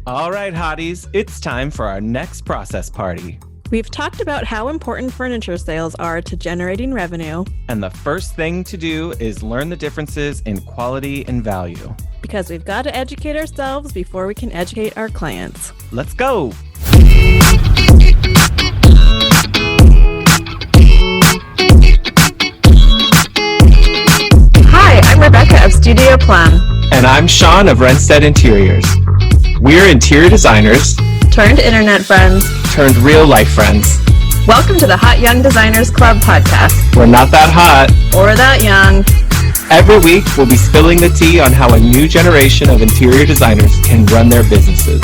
All right, hotties, it's time for our next process party. We've talked about how important furniture sales are to generating revenue. And the first thing to do is learn the differences in quality and value. Because we've got to educate ourselves before we can educate our clients. Let's go. Hi, I'm Rebecca of Studio Plum. And I'm Shaun of Renstead Interiors. We're interior designers Turned internet friends. turned real life friends. Welcome to the Hot Young Designers Club podcast. We're not that hot. Or that young. Every week, we'll be spilling the tea on how a new generation of interior designers can run their businesses.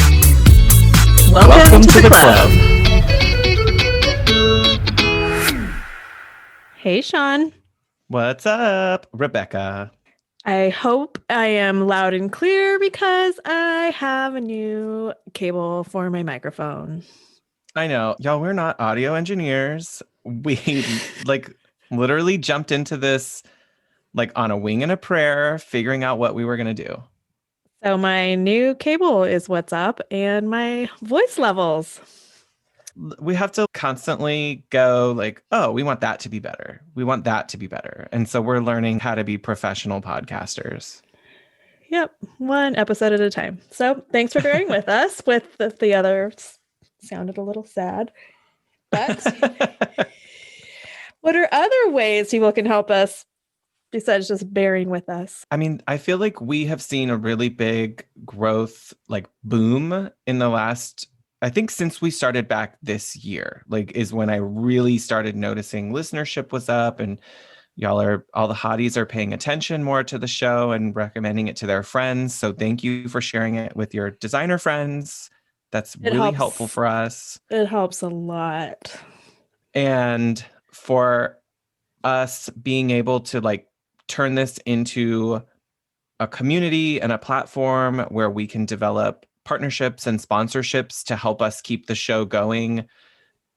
Welcome to the club. Hey, Shaun. What's up, Rebecca? I hope I am loud and clear because I have a new cable for my microphone. I know. Y'all, we're not audio engineers. We literally jumped into this on a wing and a prayer, figuring out what we were going to do. So my new cable is what's up and my voice levels. We have to constantly go oh, we want that to be better. We want that to be better. And so we're learning how to be professional podcasters. Yep. One episode at a time. So thanks for bearing with us with the others. Sounded a little sad. But what are other ways people can help us besides just bearing with us? I mean, I feel like we have seen a really big growth, boom in the last, I think since we started back this year, is when I really started noticing listenership was up and all the hotties are paying attention more to the show and recommending it to their friends. So thank you for sharing it with your designer friends. That's really helpful for us. It helps a lot. And for us being able to turn this into a community and a platform where we can develop partnerships and sponsorships to help us keep the show going.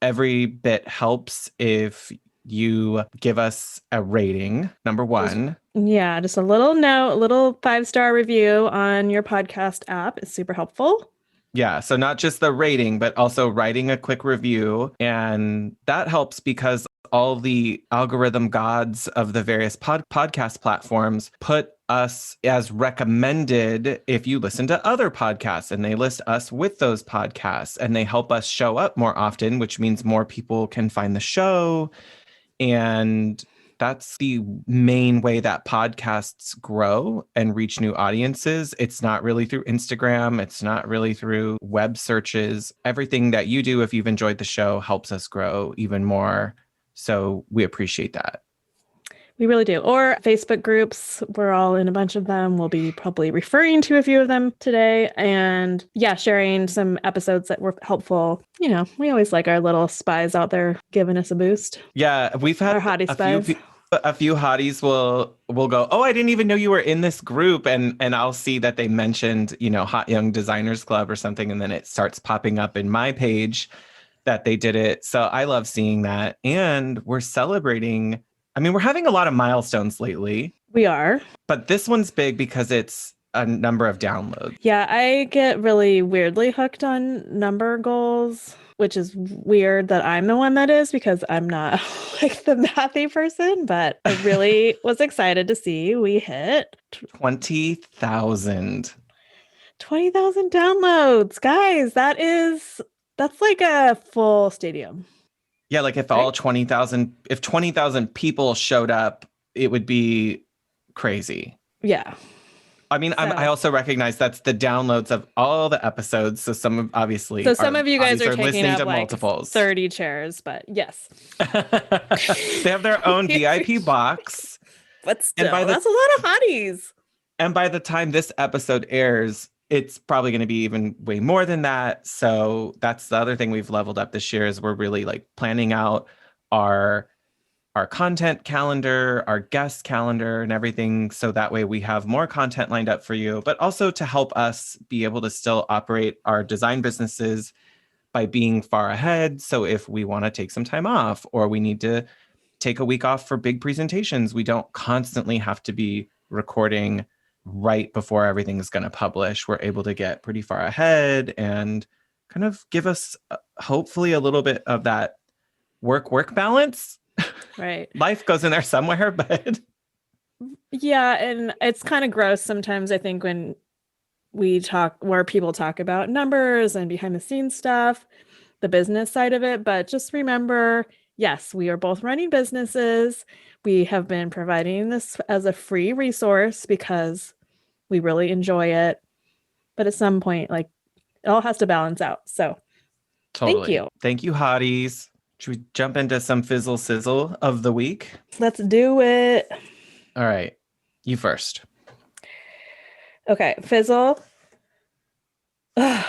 Every bit helps if you give us a rating, number one. Just a little note, a little 5-star review on your podcast app is super helpful. Yeah, so not just the rating, but also writing a quick review. And that helps because all the algorithm gods of the various podcast platforms put us as recommended if you listen to other podcasts, and they list us with those podcasts, and they help us show up more often, which means more people can find the show. And that's the main way that podcasts grow and reach new audiences. It's not really through Instagram. It's not really through web searches. Everything that you do, if you've enjoyed the show, helps us grow even more. So we appreciate that. We really do. Or Facebook groups. We're all in a bunch of them. We'll be probably referring to a few of them today. And sharing some episodes that were helpful. We always like our little spies out there giving us a boost. Yeah, we've had our hottie spies. A few hotties will go, oh, I didn't even know you were in this group. And I'll see that they mentioned, Hot Young Designers Club or something. And then it starts popping up in my page that they did it. So I love seeing that. And we're celebrating. I mean, we're having a lot of milestones lately. We are. But this one's big because it's a number of downloads. Yeah, I get really weirdly hooked on number goals, which is weird that I'm the one that is because I'm not the mathy person. But I really was excited to see we hit 20,000. 20,000 downloads. Guys, that's like a full stadium. Yeah, if all 20,000 people showed up, it would be crazy. Yeah. I mean, I also recognize that's the downloads of all the episodes. So some of you guys are taking up multiples. 30 chairs, but yes. They have their own VIP box. But still, that's a lot of hotties. And by the time this episode airs, it's probably going to be even way more than that. So that's the other thing we've leveled up this year is we're really planning out our content calendar, our guest calendar and everything. So that way we have more content lined up for you, but also to help us be able to still operate our design businesses by being far ahead. So if we want to take some time off or we need to take a week off for big presentations, we don't constantly have to be recording right before everything's going to publish, we're able to get pretty far ahead and kind of give us hopefully a little bit of that work balance. Right. Life goes in there somewhere, but yeah, and it's kind of gross sometimes, I think, when where people talk about numbers and behind the scenes stuff, the business side of it. But just remember, yes, we are both running businesses. We have been providing this as a free resource because we really enjoy it. But at some point, like, it all has to balance out. So totally. Thank you. Thank you, hotties. Should we jump into some fizzle sizzle of the week? Let's do it. All right. You first. Okay, fizzle. Ugh,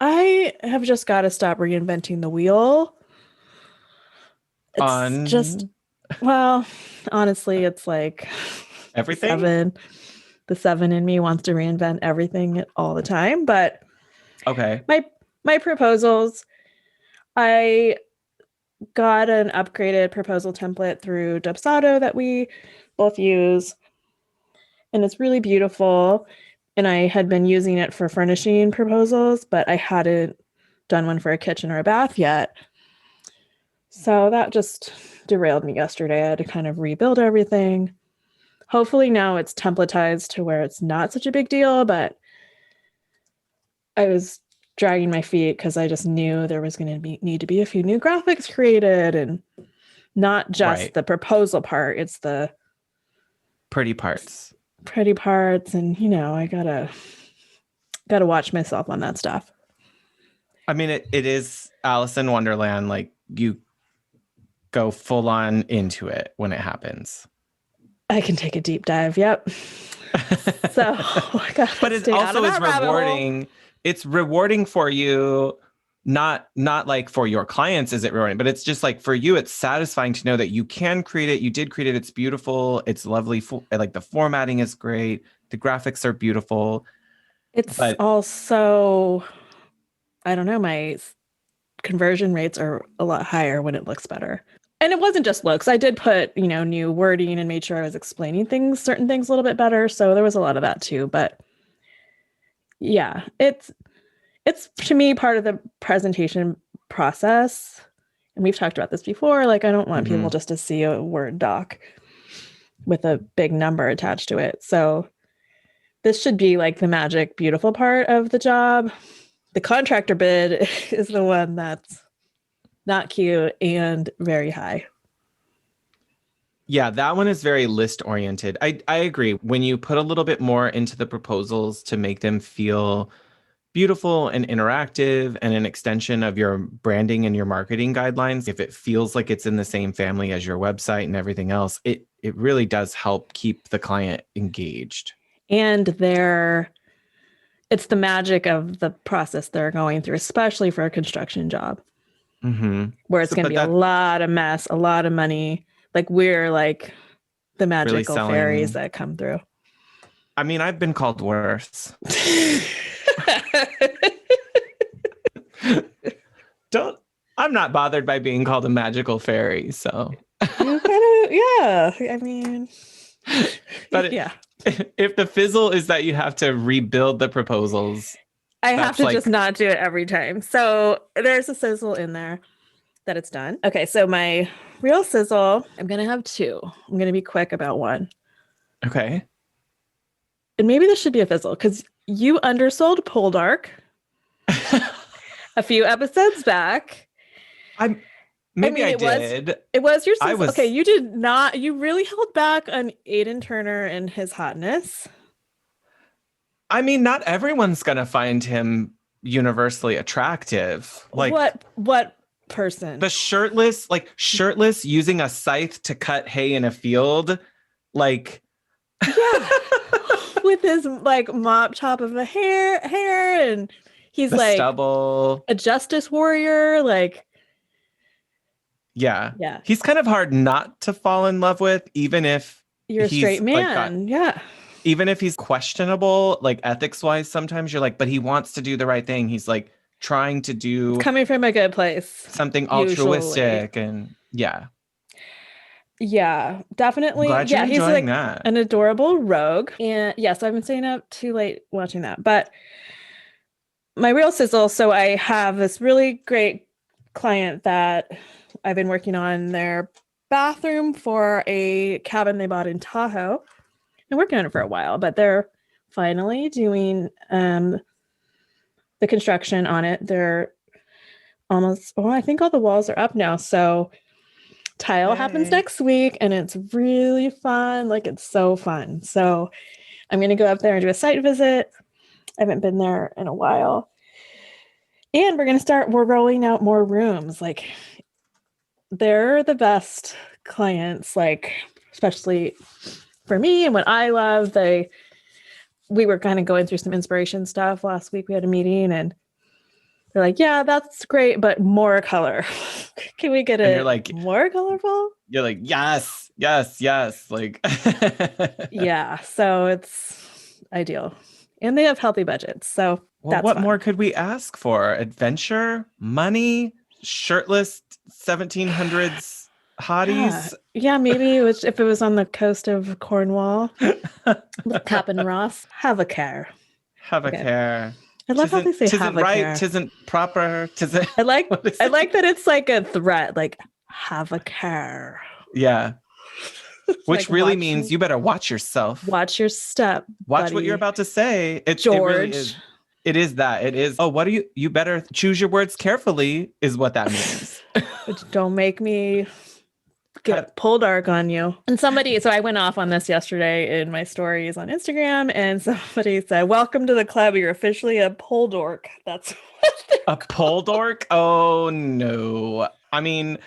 I have just got to stop reinventing the wheel. It's just, well, honestly, it's like everything. The seven in me wants to reinvent everything all the time. But okay, my proposals, I got an upgraded proposal template through Dubsado that we both use, and it's really beautiful. And I had been using it for furnishing proposals, but I hadn't done one for a kitchen or a bath yet. So that just derailed me yesterday. I had to kind of rebuild everything. Hopefully now it's templatized to where it's not such a big deal, but I was dragging my feet because I just knew there was going to need to be a few new graphics created, and not just the proposal part. It's the pretty parts. And I gotta watch myself on that stuff. I mean, it is Alice in Wonderland. Like, you go full on into it when it happens. I can take a deep dive. Yep. So, but it also is rewarding. It's rewarding for you, not like for your clients is it rewarding, but it's just like for you, it's satisfying to know that you can create it. You did create it. It's beautiful. It's lovely. Like, the formatting is great. The graphics are beautiful. It's also, I don't know, my conversion rates are a lot higher when it looks better. And it wasn't just looks. I did put, new wording and made sure I was explaining certain things a little bit better. So there was a lot of that too. But yeah, it's to me part of the presentation process. And we've talked about this before. Like, I don't want people just to see a Word doc with a big number attached to it. So this should be like the magic, beautiful part of the job. The contractor bid is the one that's not cute and very high. Yeah, that one is very list oriented. I agree. When you put a little bit more into the proposals to make them feel beautiful and interactive and an extension of your branding and your marketing guidelines, if it feels like it's in the same family as your website and everything else, it really does help keep the client engaged. And it's the magic of the process they're going through, especially for a construction job, where it's going to be a lot of mess, a lot of money. Like, we're like the magical fairies that come through. I mean, I've been called worse. I'm not bothered by being called a magical fairy, so. You kind of, yeah. I mean, but yeah. If the fizzle is that you have to rebuild the proposals, I have to just not do it every time. So there's a sizzle in there that it's done. Okay, so my real sizzle, I'm going to have two. I'm going to be quick about one. Okay. And maybe this should be a fizzle because you undersold Poldark a few episodes back. I did. It was your sizzle. Okay, you did not. You really held back on Aiden Turner and his hotness. I mean, not everyone's going to find him universally attractive. Like, what person? The shirtless using a scythe to cut hay in a field. Like, yeah. With his like mop top of a hair and he's the like stubble. A justice warrior. Like, yeah. He's kind of hard not to fall in love with, even if you're a straight man. Even if he's questionable, like ethics wise, sometimes you're like, but he wants to do the right thing. He's like trying to do coming from a good place, something altruistic, and yeah. Yeah, definitely. Glad you're Yeah, he's enjoying like that. an adorable rogue. And yeah, so I've been staying up too late watching that. But my real sizzle, so I have this really great client that I've been working on their bathroom for a cabin they bought in Tahoe. Been working on it for a while, but they're finally doing the construction on it. They're almost, oh, I think all the walls are up now. So tile happens Yay. next week and it's really fun. Like it's so fun. So I'm going to go up there and do a site visit. I haven't been there in a while. And we're rolling out more rooms. Like they're the best clients, like especially for me and what I love. We were kind of going through some inspiration stuff last week. We had a meeting and they're like, yeah, that's great, but more color. Can we get And it you're like, more colorful? yes, yes, yes. Like, Yeah, so it's ideal. And they have healthy budgets. So well, that's what fun. more could we ask for? Adventure, money, shirtless 1700s hotties. Yeah, maybe if it was on the coast of Cornwall, Captain Ross, have a care. Have a Okay. care. I love how they say Tisn't have a right, care. tisn't proper, tisn't. I like What is I it? like that it's like a threat, like have a care. Yeah. Which Like, really means you better watch yourself. Watch your step. Watch buddy. what you're about to say. It really George. is. It is that. It is. Oh, what are you better choose your words carefully, is what that means. Don't make me get Poldark on you. And so I went off on this yesterday in my stories on Instagram, and somebody said, "Welcome to the club. You're officially a Poldork." That's what A Poldark? Oh no. I mean,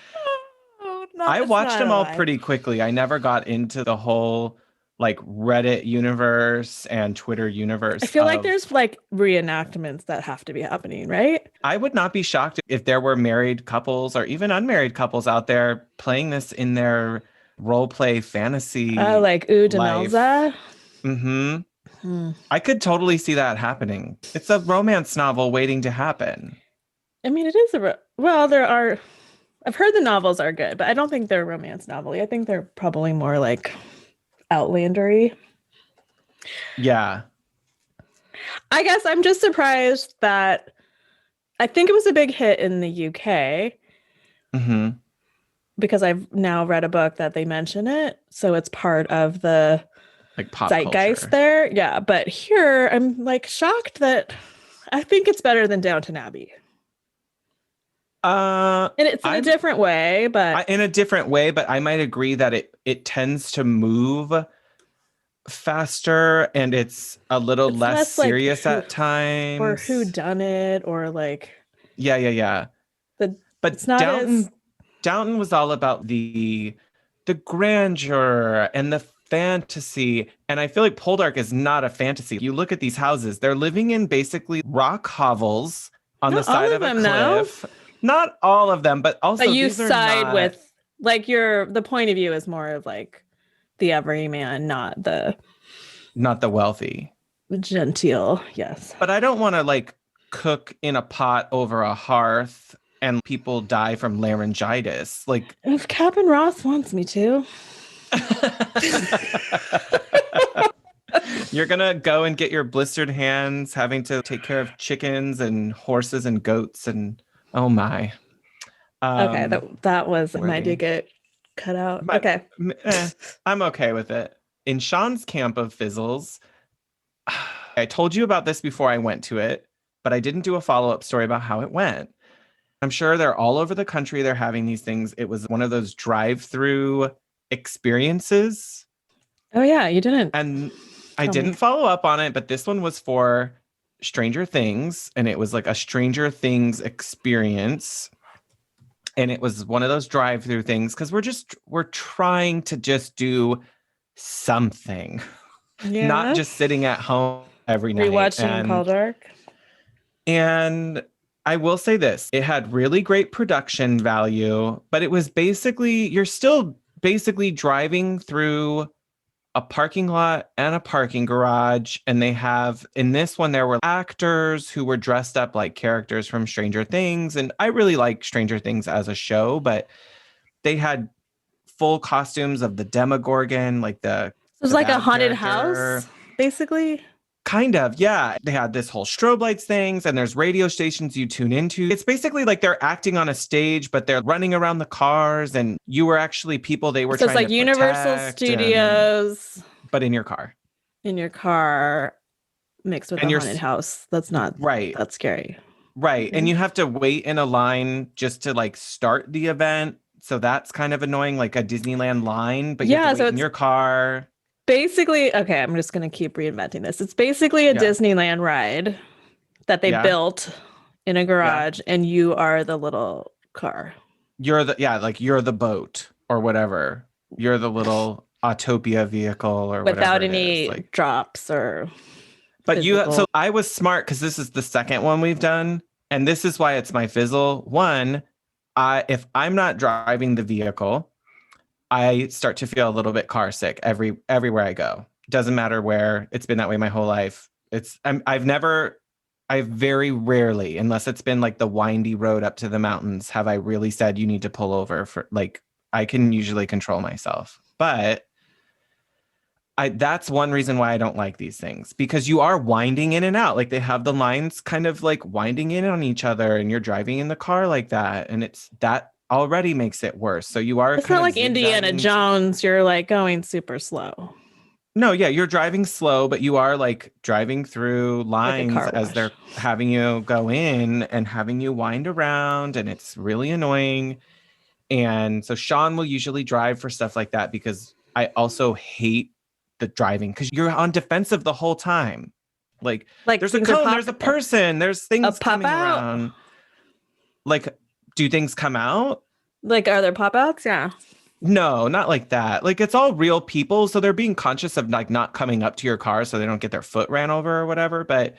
I watched them all pretty quickly. I never got into the whole like Reddit universe and Twitter universe. I feel like there's like reenactments that have to be happening, right? I would not be shocked if there were married couples or even unmarried couples out there playing this in their role play fantasy. Like Demelza. Mm-hmm. I could totally see that happening. It's a romance novel waiting to happen. I mean, it is I've heard the novels are good, but I don't think they're romance novel-y. I think they're probably more like Outlandery. Yeah. I guess I'm just surprised that I think it was a big hit in the UK. Mm-hmm. Because I've now read a book that they mention it. So it's part of the like pop zeitgeist culture there. Yeah. But here I'm like shocked that I think it's better than Downton Abbey. And it's in a different way, but I might agree that it tends to move faster and it's a little less serious like at times. Or who done it or like yeah. But it's not Downton was all about the grandeur and the fantasy. And I feel like Poldark is not a fantasy. You look at these houses, they're living in basically rock hovels on the side of a cliff. Not all of them, but also you side with like the point of view is more of like the everyman, not the wealthy. Genteel, yes. But I don't want to like cook in a pot over a hearth and people die from laryngitis. Like if Captain Ross wants me to. You're gonna go and get your blistered hands having to take care of chickens and horses and goats and oh my. Okay, that was might did get cut out. Okay. I'm okay with it. In Shaun's camp of fizzles, I told you about this before I went to it, but I didn't do a follow-up story about how it went. I'm sure they're all over the country. They're having these things. It was one of those drive-through experiences. Oh yeah, you didn't. And I didn't follow up on it, but this one was for Stranger Things, and it was like a Stranger Things experience. And it was one of those drive-through things because we're trying to just do something, not just sitting at home every night. Rewatching Poldark. And I will say this, it had really great production value, but it was you're still basically driving through a parking lot and a parking garage. And they have, in this one, there were actors who were dressed up like characters from Stranger Things. And I really like Stranger Things as a show, but they had full costumes of the Demogorgon, like It was like a bad haunted character. house, basically. Kind of, yeah. They had this whole strobe lights things, and there's radio stations you tune into. It's basically like they're acting on a stage, but they're running around the cars, and you were actually people they were So it's trying like to Universal protect, Studios but in your car. in your car mixed with And a you're haunted house. That's not right, that scary. right. Okay. And you have to wait in a line just to like start the event. So that's kind of annoying, like a Disneyland line, but you have Yeah, to so wait in it's your car. basically, okay, I'm just going to keep reinventing this. It's basically a Yeah. Disneyland ride that they Yeah. built in a Yeah. garage, and you are the little car. You're the boat or whatever. You're the little Autopia vehicle or Without whatever it is. any Like, drops or but so physical. I was smart because this is the second one we've done. And this is why it's my fizzle. One, if I'm not driving the vehicle, I start to feel a little bit car sick everywhere I go. Doesn't matter where. It's been that way my whole life. I've very rarely, unless it's been like the windy road up to the mountains, have I really said you need to pull over for like, I can usually control myself. But that's one reason why I don't like these things, because you are winding in and out. Like they have the lines kind of like winding in on each other, and you're driving in the car like that. And that already makes it worse. So you are It's kind not of like Indiana zigzagging. Jones. You're like going super slow. No, yeah, you're driving slow, but you are like driving through Like a lines car as wash. they're having you go in and having you wind around, and it's really annoying. And so Shaun will usually drive for stuff like that, because I also hate the driving, because you're on defensive the whole time. Like there's a things are cone, there's a person, there's things pop coming out. around. Like, do things come out? Like, are there pop outs? Yeah. No, not like that. Like it's all real people, so they're being conscious of like not coming up to your car so they don't get their foot ran over or whatever. But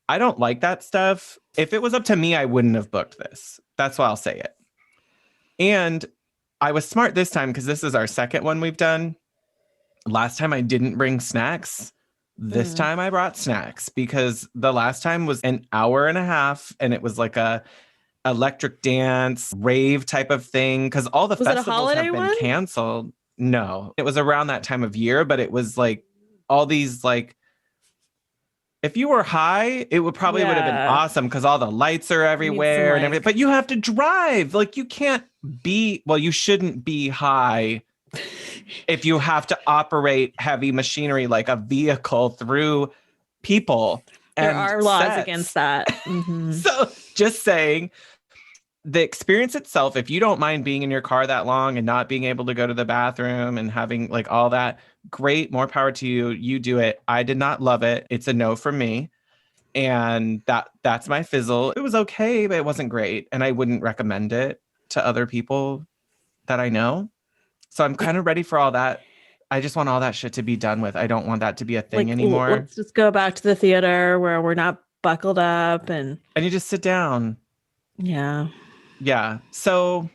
I don't like that stuff. If it was up to me, I wouldn't have booked this. That's why I'll say it. And I was smart this time because this is our second one we've done. Last time I didn't bring snacks. This time I brought snacks, because the last time was an hour and a half, and it was like a electric dance rave type of thing, because all the festivals have been canceled. No, it was around that time of year, but it was like all these like, if you were high, it would probably would have been awesome because all the lights are everywhere and everything. But you have to drive. Like you can't you shouldn't be high if you have to operate heavy machinery like a vehicle through people. There are laws against that. So just saying, the experience itself, if you don't mind being in your car that long and not being able to go to the bathroom and having like all that, great, more power to you. You do it. I did not love it. It's a no from me. And that's my fizzle. It was okay, but it wasn't great. And I wouldn't recommend it to other people that I know. So I'm kind of ready for all that. I just want all that shit to be done with. I don't want that to be a thing anymore. Let's just go back to the theater where we're not buckled up and you just sit down. Yeah. Yeah. So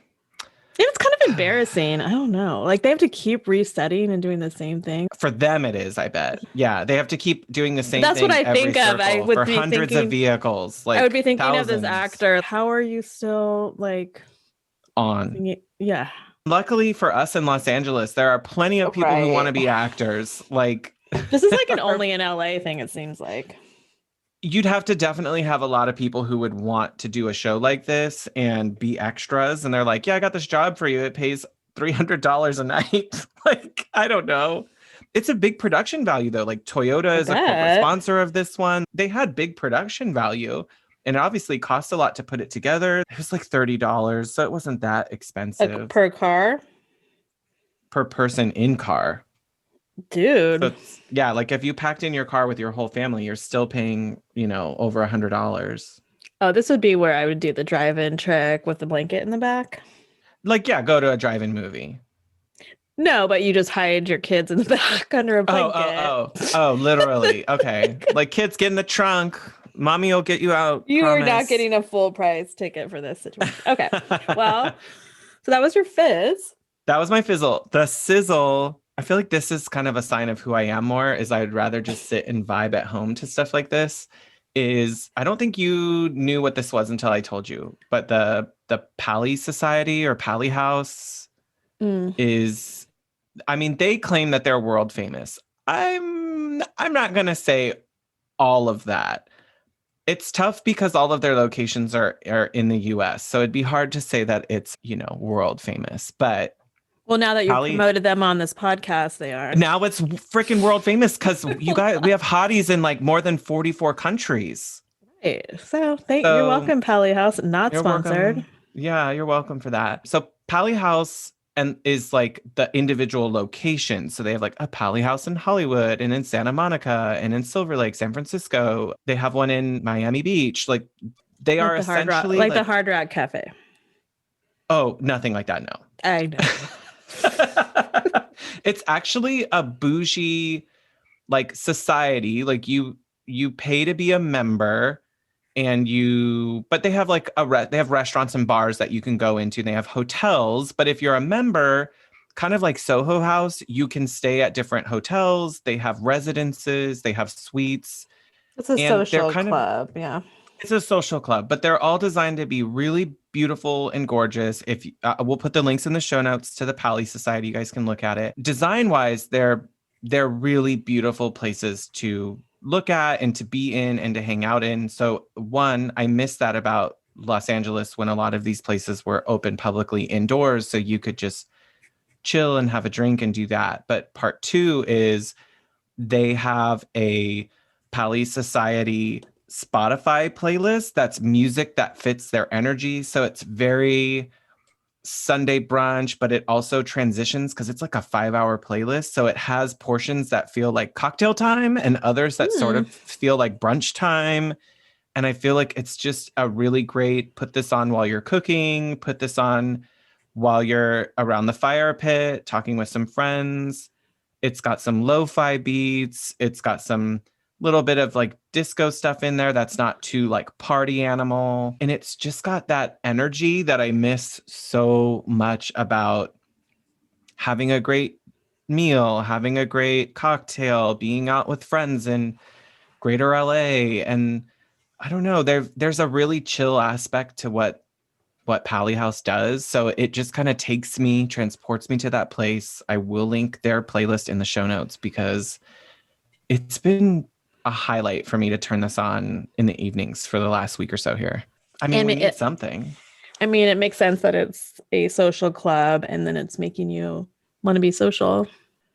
it's kind of embarrassing. I don't know. Like they have to keep resetting and doing the same thing. For them, it is, I bet. Yeah, they have to keep doing the same That's thing. That's what I think of. I would for be hundreds of vehicles. Like I would be thinking thousands. of this actor. How are you still like on? Yeah. Luckily for us in Los Angeles, there are plenty of people who want to be actors. Like this is like an only in LA thing, it seems like. You'd have to definitely have a lot of people who would want to do a show like this and be extras. And they're like, yeah, I got this job for you. It pays $300 a night. Like, I don't know. It's a big production value, though. Like Toyota is a corporate sponsor of this one. They had big production value. And it obviously cost a lot to put it together. It was like $30. So it wasn't that expensive. Like per car? Per person in car. Dude. So yeah, like if you packed in your car with your whole family, you're still paying, over $100. Oh, this would be where I would do the drive-in trick with the blanket in the back. Like, yeah, go to a drive-in movie. No, but you just hide your kids in the back under a blanket. Oh, literally. Okay. Like kids, get in the trunk. Mommy will get you out. You are not getting a full price ticket for this situation. Okay. Well, so that was your fizz. That was my fizzle. The sizzle. I feel like this is kind of a sign of who I am more, is I'd rather just sit and vibe at home to stuff like this. I don't think you knew what this was until I told you, but the Pally Society or Pally House is, I mean, they claim that they're world famous. I'm not going to say all of that. It's tough because all of their locations are in the US. So it'd be hard to say that it's, world famous. But Well, now that you've Pally, promoted them on this podcast, they are. now it's freaking world famous because we have hotties in like more than 44 countries. Right. So you're welcome, Pally House. Not You're sponsored. welcome. Yeah, you're welcome for that. So Pally House is like the individual location. So they have like a Pally House in Hollywood and in Santa Monica and in Silver Lake, San Francisco. They have one in Miami Beach. Like they are essentially like the Hard Rock Cafe. Oh, nothing like that. No. I know. It's actually a bougie like society. Like you pay to be a member. But they have like they have restaurants and bars that you can go into. They have hotels, but if you're a member, kind of like Soho House, you can stay at different hotels. They have residences, they have suites. It's a social club, yeah. It's a social club, but they're all designed to be really beautiful and gorgeous. If we'll put the links in the show notes to the Pally Society, you guys can look at it. Design-wise, they're really beautiful places to look at and to be in and to hang out in. So one, I miss that about Los Angeles when a lot of these places were open publicly indoors. So you could just chill and have a drink and do that. But part two is they have a Pally Society Spotify playlist that's music that fits their energy. So it's very Sunday brunch, but it also transitions because it's like a 5-hour playlist. So it has portions that feel like cocktail time and others that sort of feel like brunch time. And I feel like it's just a really great, put this on while you're cooking, put this on while you're around the fire pit, talking with some friends. It's got some lo-fi beats. It's got some little bit of like disco stuff in there that's not too like party animal. And it's just got that energy that I miss so much about having a great meal, having a great cocktail, being out with friends in Greater LA. And I don't know, there's a really chill aspect to what Pally House does. So it just kind of transports me to that place. I will link their playlist in the show notes because it's been a highlight for me to turn this on in the evenings for the last week or so here. I mean, we need something. I mean, it makes sense that it's a social club and then it's making you want to be social.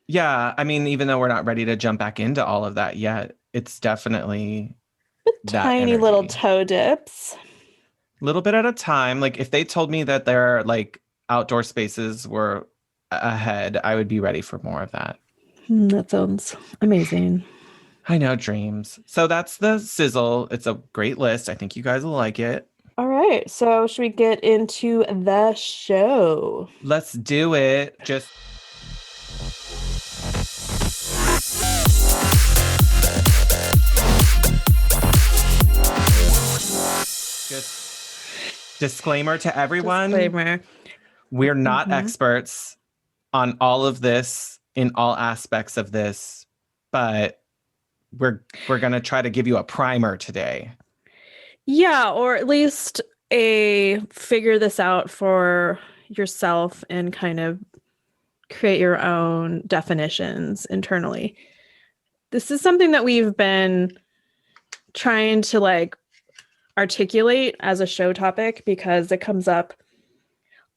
Yeah. I mean, even though we're not ready to jump back into all of that yet, it's definitely tiny little toe dips. A little bit at a time. Like if they told me that their like outdoor spaces were ahead, I would be ready for more of that. That sounds amazing. I know, dreams. So that's the sizzle. It's a great list. I think you guys will like it. All right. So should we get into the show? Let's do it. Just disclaimer to everyone. Disclaimer. We're not experts on all of this in all aspects of this, but we're going to try to give you a primer today. Yeah, or at least a figure this out for yourself and kind of create your own definitions internally. This is something that we've been trying to like articulate as a show topic because it comes up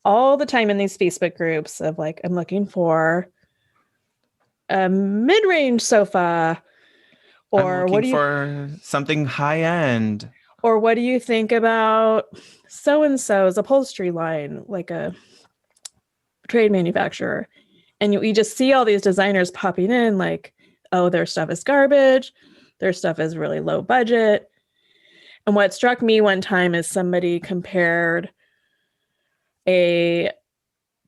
all the time in these Facebook groups of like, I'm looking for a mid-range sofa, or what do you for something high end, or what do you think about so-and-so's upholstery line, like a trade manufacturer? And you just see all these designers popping in like, oh, their stuff is garbage, their stuff is really low budget. And what struck me one time is somebody compared a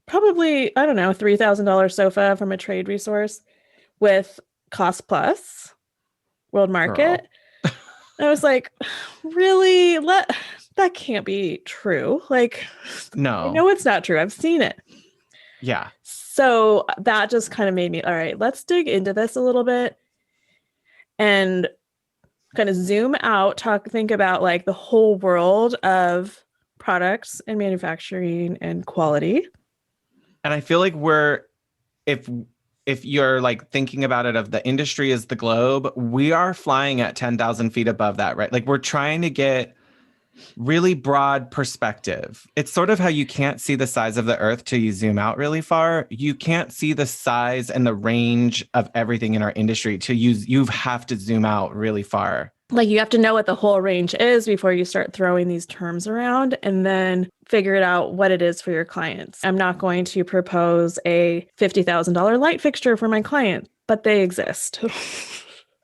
probably, I don't know, $3,000 sofa from a trade resource with Cost Plus World Market. I was like, really? That can't be true. Like, no, I know it's not true. I've seen it. Yeah. So that just kind of made me, all right, let's dig into this a little bit and kind of zoom out, think about like the whole world of products and manufacturing and quality. And I feel like if you're like thinking about it of the industry as the globe, we are flying at 10,000 feet above that, right? Like we're trying to get really broad perspective. It's sort of how you can't see the size of the earth till you zoom out really far. You can't see the size and the range of everything in our industry till you have to zoom out really far. Like you have to know what the whole range is before you start throwing these terms around and then figure it out what it is for your clients. I'm not going to propose a $50,000 light fixture for my client, but they exist.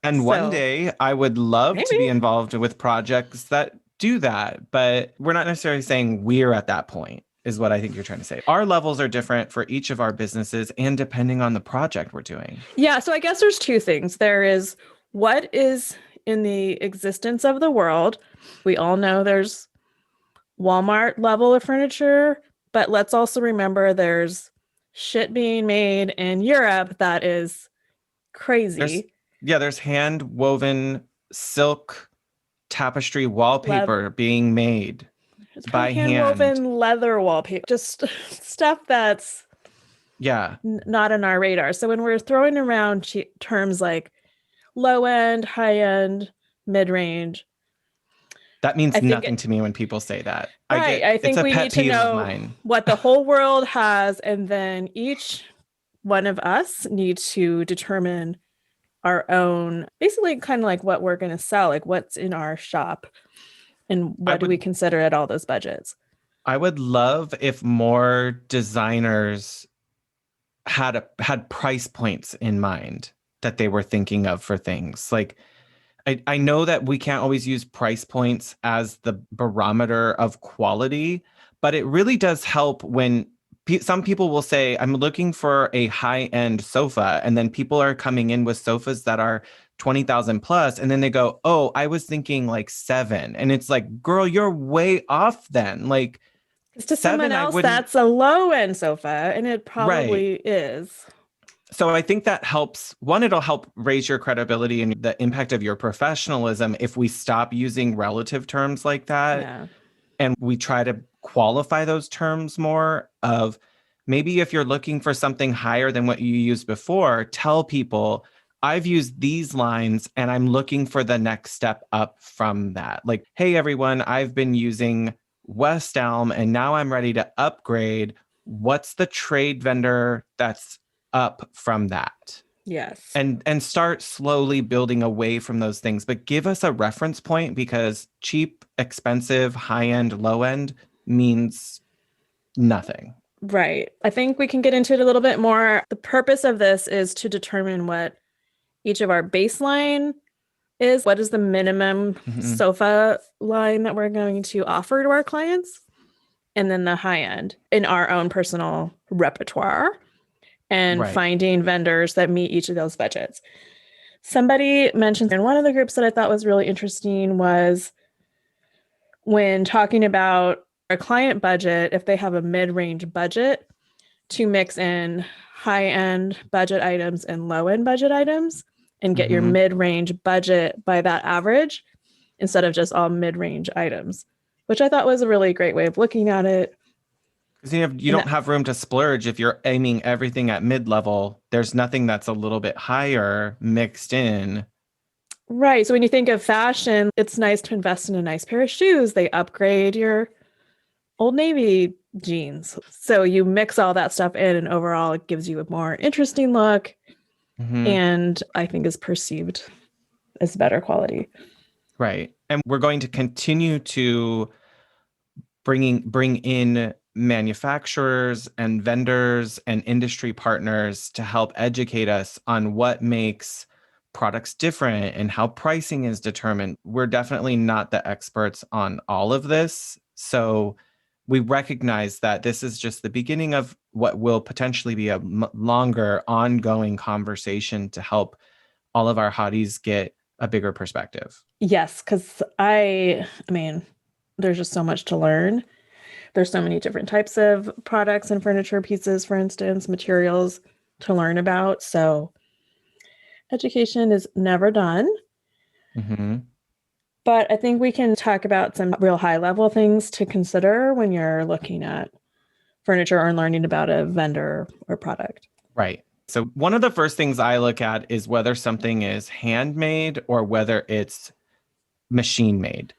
And one day I would love to be involved with projects that do that, but we're not necessarily saying we're at that point, is what I think you're trying to say. Our levels are different for each of our businesses and depending on the project we're doing. Yeah, so I guess there's two things. There is what is in the existence of the world. We all know there's Walmart level of furniture, but let's also remember there's shit being made in Europe that is crazy. There's hand woven silk tapestry wallpaper being made by hand. Hand-woven leather wallpaper, just stuff that's not on our radar. So when we're throwing around terms like low end, high end, mid range, that means nothing to me when people say that. Right. I think we need to know what the whole world has, and then each one of us needs to determine our own, basically kind of like what we're going to sell, like what's in our shop and what do we consider at all those budgets. I would love if more designers had price points in mind that they were thinking of for things. Like I know that we can't always use price points as the barometer of quality, but it really does help when some people will say, I'm looking for a high-end sofa. And then people are coming in with sofas that are 20,000 plus. And then they go, oh, I was thinking like 7. And it's like, girl, you're way off then. Like, to someone else, that's a low-end sofa. And it probably is. So I think that helps. One, it'll help raise your credibility and the impact of your professionalism if we stop using relative terms like that. Yeah. And we try to qualify those terms more of maybe if you're looking for something higher than what you used before, tell people I've used these lines and I'm looking for the next step up from that. Like, hey, everyone, I've been using West Elm and now I'm ready to upgrade. What's the trade vendor that's up from that? Yes. And start slowly building away from those things, but give us a reference point because cheap, expensive, high-end, low-end means nothing. Right. I think we can get into it a little bit more. The purpose of this is to determine what each of our baseline is. What is the minimum sofa line that we're going to offer to our clients? And then the high end in our own personal repertoire. And finding vendors that meet each of those budgets. Somebody mentioned in one of the groups that I thought was really interesting was when talking about a client budget, if they have a mid-range budget, to mix in high-end budget items and low-end budget items and get your mid-range budget by that average instead of just all mid-range items, which I thought was a really great way of looking at it. Because you don't have room to splurge if you're aiming everything at mid-level. There's nothing that's a little bit higher mixed in. Right. So when you think of fashion, it's nice to invest in a nice pair of shoes. They upgrade your Old Navy jeans. So you mix all that stuff in and overall it gives you a more interesting look and I think is perceived as better quality. Right. And we're going to continue to bring in manufacturers and vendors and industry partners to help educate us on what makes products different and how pricing is determined. We're definitely not the experts on all of this. So we recognize that this is just the beginning of what will potentially be a longer ongoing conversation to help all of our hotties get a bigger perspective. Yes, because I mean, there's just so much to learn. There's so many different types of products and furniture pieces, for instance, materials to learn about. So education is never done. But I think we can talk about some real high level things to consider when you're looking at furniture or learning about a vendor or product. Right. So one of the first things I look at is whether something is handmade or whether it's machine made.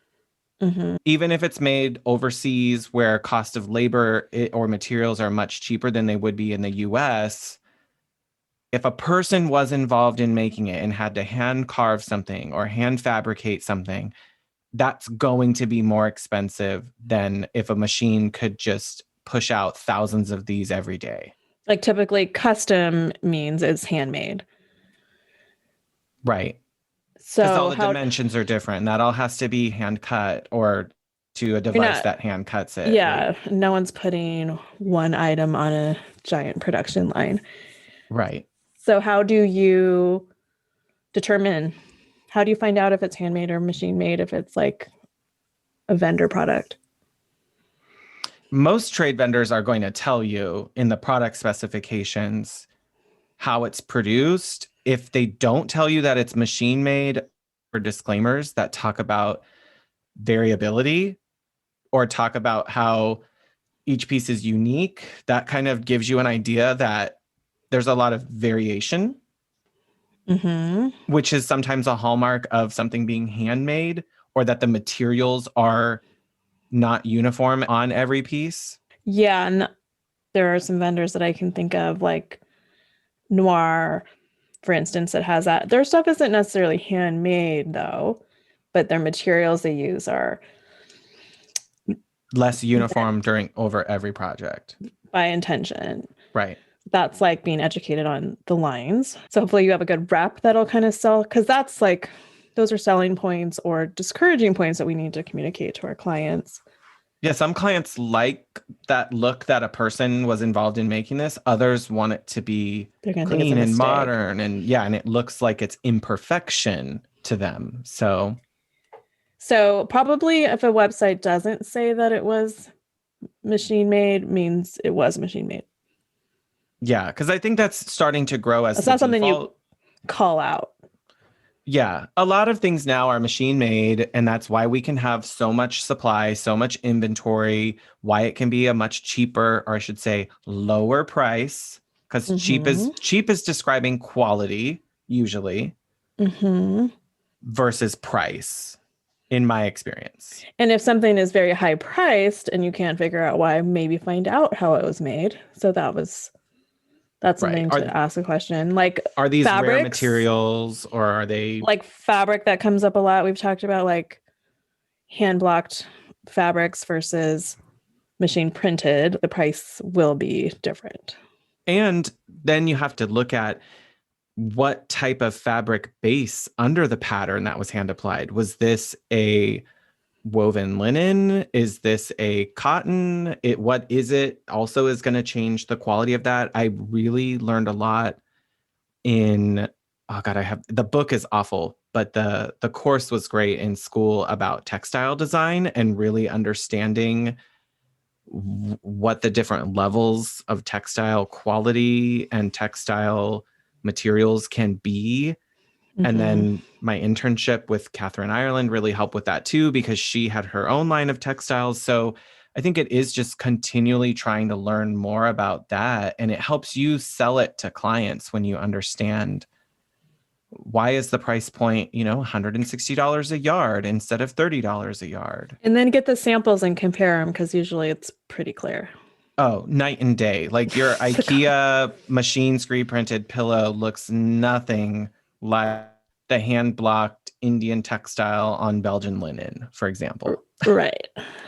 Mm-hmm. Even if it's made overseas where cost of labor or materials are much cheaper than they would be in the US, if a person was involved in making it and had to hand carve something or hand fabricate something, that's going to be more expensive than if a machine could just push out thousands of these every day. Like typically custom means it's handmade. Right. Because all So the how dimensions are different. That all has to be hand cut or to a you're device not, that hand cuts it. yeah, no one's putting one item on a giant production line. Right. So how do you determine, how do you find out if it's handmade or machine made, if it's like a vendor product? Most trade vendors are going to tell you in the product specifications how it's produced. If they don't tell you that it's machine made, or disclaimers that talk about variability or talk about how each piece is unique, that kind of gives you an idea that there's a lot of variation, Mm-hmm. which is sometimes a hallmark of something being handmade, or that the materials are not uniform on every piece. Yeah, and there are some vendors that I can think of, like Noir, for instance, that has that. Their stuff isn't necessarily handmade though, but their materials they use are Less uniform over every project. by intention. Right. That's like being educated on the lines. So hopefully you have a good rep that'll kind of sell, because that's like, those are selling points or discouraging points that we need to communicate to our clients. Yeah, some clients like that look that a person was involved in making this. Others want it to be clean and modern, and and it looks like it's imperfection to them. So probably if a website doesn't say that it was machine made, means it was machine made. Yeah, because I think that's starting to grow as it's not something default. You call out. Yeah, a lot of things now are machine made, and that's why we can have so much supply, so much inventory, why it can be a much cheaper, or I should say lower price, because cheap is describing quality usually versus price, in my experience. And if something is very high priced and you can't figure out why, maybe find out how it was made. So that's something to ask a question. Like, are these rare materials, or are they like fabric that comes up a lot? We've talked about like hand blocked fabrics versus machine printed. The price will be different. And then you have to look at what type of fabric base under the pattern that was hand applied. Was this a woven linen? Is this a cotton? What is it? Also is going to change the quality of that. I really learned a lot in, oh God, the book is awful, but the course was great in school about textile design and really understanding what the different levels of textile quality and textile materials can be. And then my internship with Catherine Ireland really helped with that too, because she had her own line of textiles. So I think it is just continually trying to learn more about that. And it helps you sell it to clients when you understand, why is the price point, $160 a yard instead of $30 a yard? And then get the samples and compare them, because usually it's pretty clear. Oh, night and day. Like your IKEA machine screen printed pillow looks nothing like the hand blocked Indian textile on Belgian linen, for example. Right.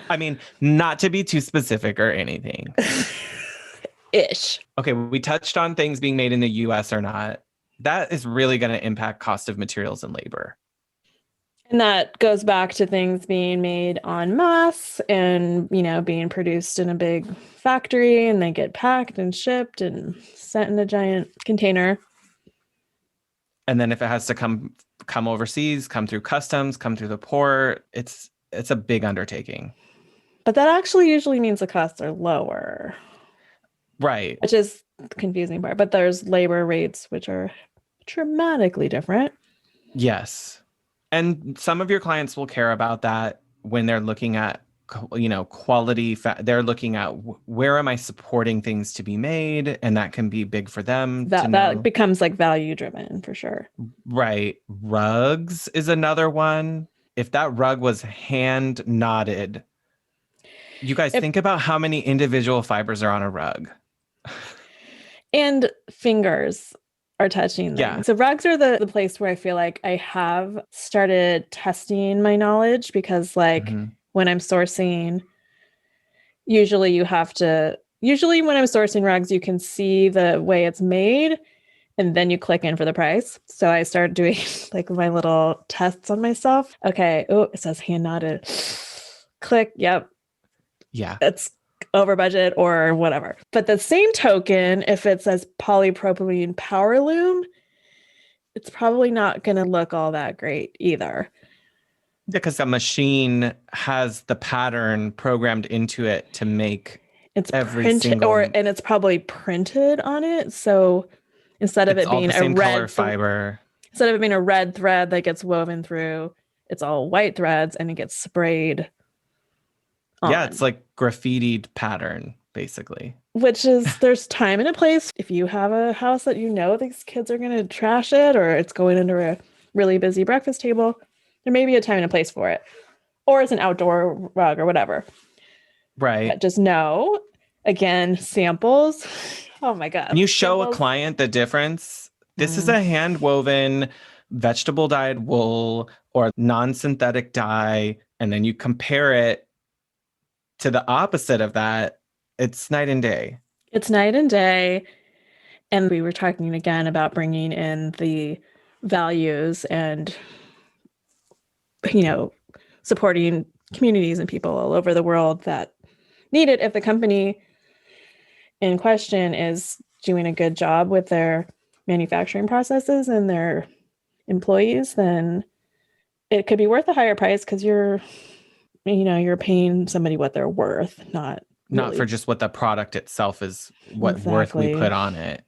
I mean, not to be too specific or anything. Ish. Okay, we touched on things being made in the US or not. That is really going to impact cost of materials and labor. And that goes back to things being made en masse and, being produced in a big factory, and they get packed and shipped and sent in a giant container. And then if it has to come overseas, come through customs, come through the port, it's a big undertaking. But that actually usually means the costs are lower. Right. Which is the confusing part. But there's labor rates, which are dramatically different. Yes. And some of your clients will care about that when they're looking at quality. They're looking at where am I supporting things to be made, and that can be big for them to know. That becomes like value driven for sure. Right. Rugs is another one. If that rug was hand knotted, you guys think about how many individual fibers are on a rug. And fingers are touching them. Yeah. So rugs are the place where I feel like I have started testing my knowledge because when I'm sourcing, usually when I'm sourcing rugs, you can see the way it's made and then you click in for the price. So I start doing like my little tests on myself. Okay. Oh, it says hand knotted. Click. Yep. Yeah. It's over budget or whatever. But the same token, if it says polypropylene power loom, it's probably not going to look all that great either. Because a machine has the pattern programmed into it to make it's and it's probably printed on it. So instead of it being a red fiber, instead of it being a red thread that gets woven through, it's all white threads and it gets sprayed on. Yeah, it's like graffitied pattern, basically. Which is, there's time and a place. If you have a house that these kids are going to trash it, or it's going under a really busy breakfast table, there may be a time and a place for it. Or it's an outdoor rug or whatever. Right. But just know, again, samples. Oh my God. When you show a client the difference, this is a hand-woven vegetable-dyed wool or non-synthetic dye, and then you compare it to the opposite of that, it's night and day. It's night and day. And we were talking again about bringing in the values and, supporting communities and people all over the world that need it. If the company in question is doing a good job with their manufacturing processes and their employees, then it could be worth a higher price because you're paying somebody what they're worth, not for just what the product itself is, what worth we put on it.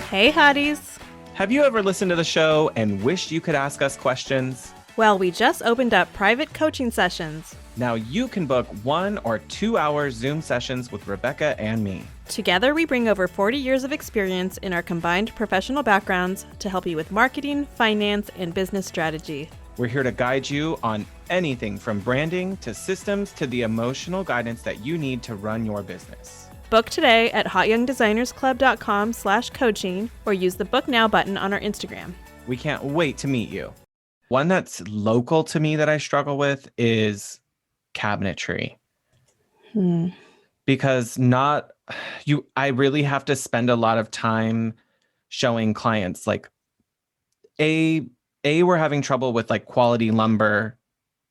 Hey, Hotties. Have you ever listened to the show and wished you could ask us questions? Well, we just opened up private coaching sessions. Now you can book 1 or 2 hour Zoom sessions with Rebecca and me. Together, we bring over 40 years of experience in our combined professional backgrounds to help you with marketing, finance, and business strategy. We're here to guide you on anything from branding to systems to the emotional guidance that you need to run your business. Book today at hotyoungdesignersclub.com/coaching or use the book now button on our Instagram. We can't wait to meet you. One that's local to me that I struggle with is cabinetry. Because I really have to spend a lot of time showing clients we're having trouble with quality lumber,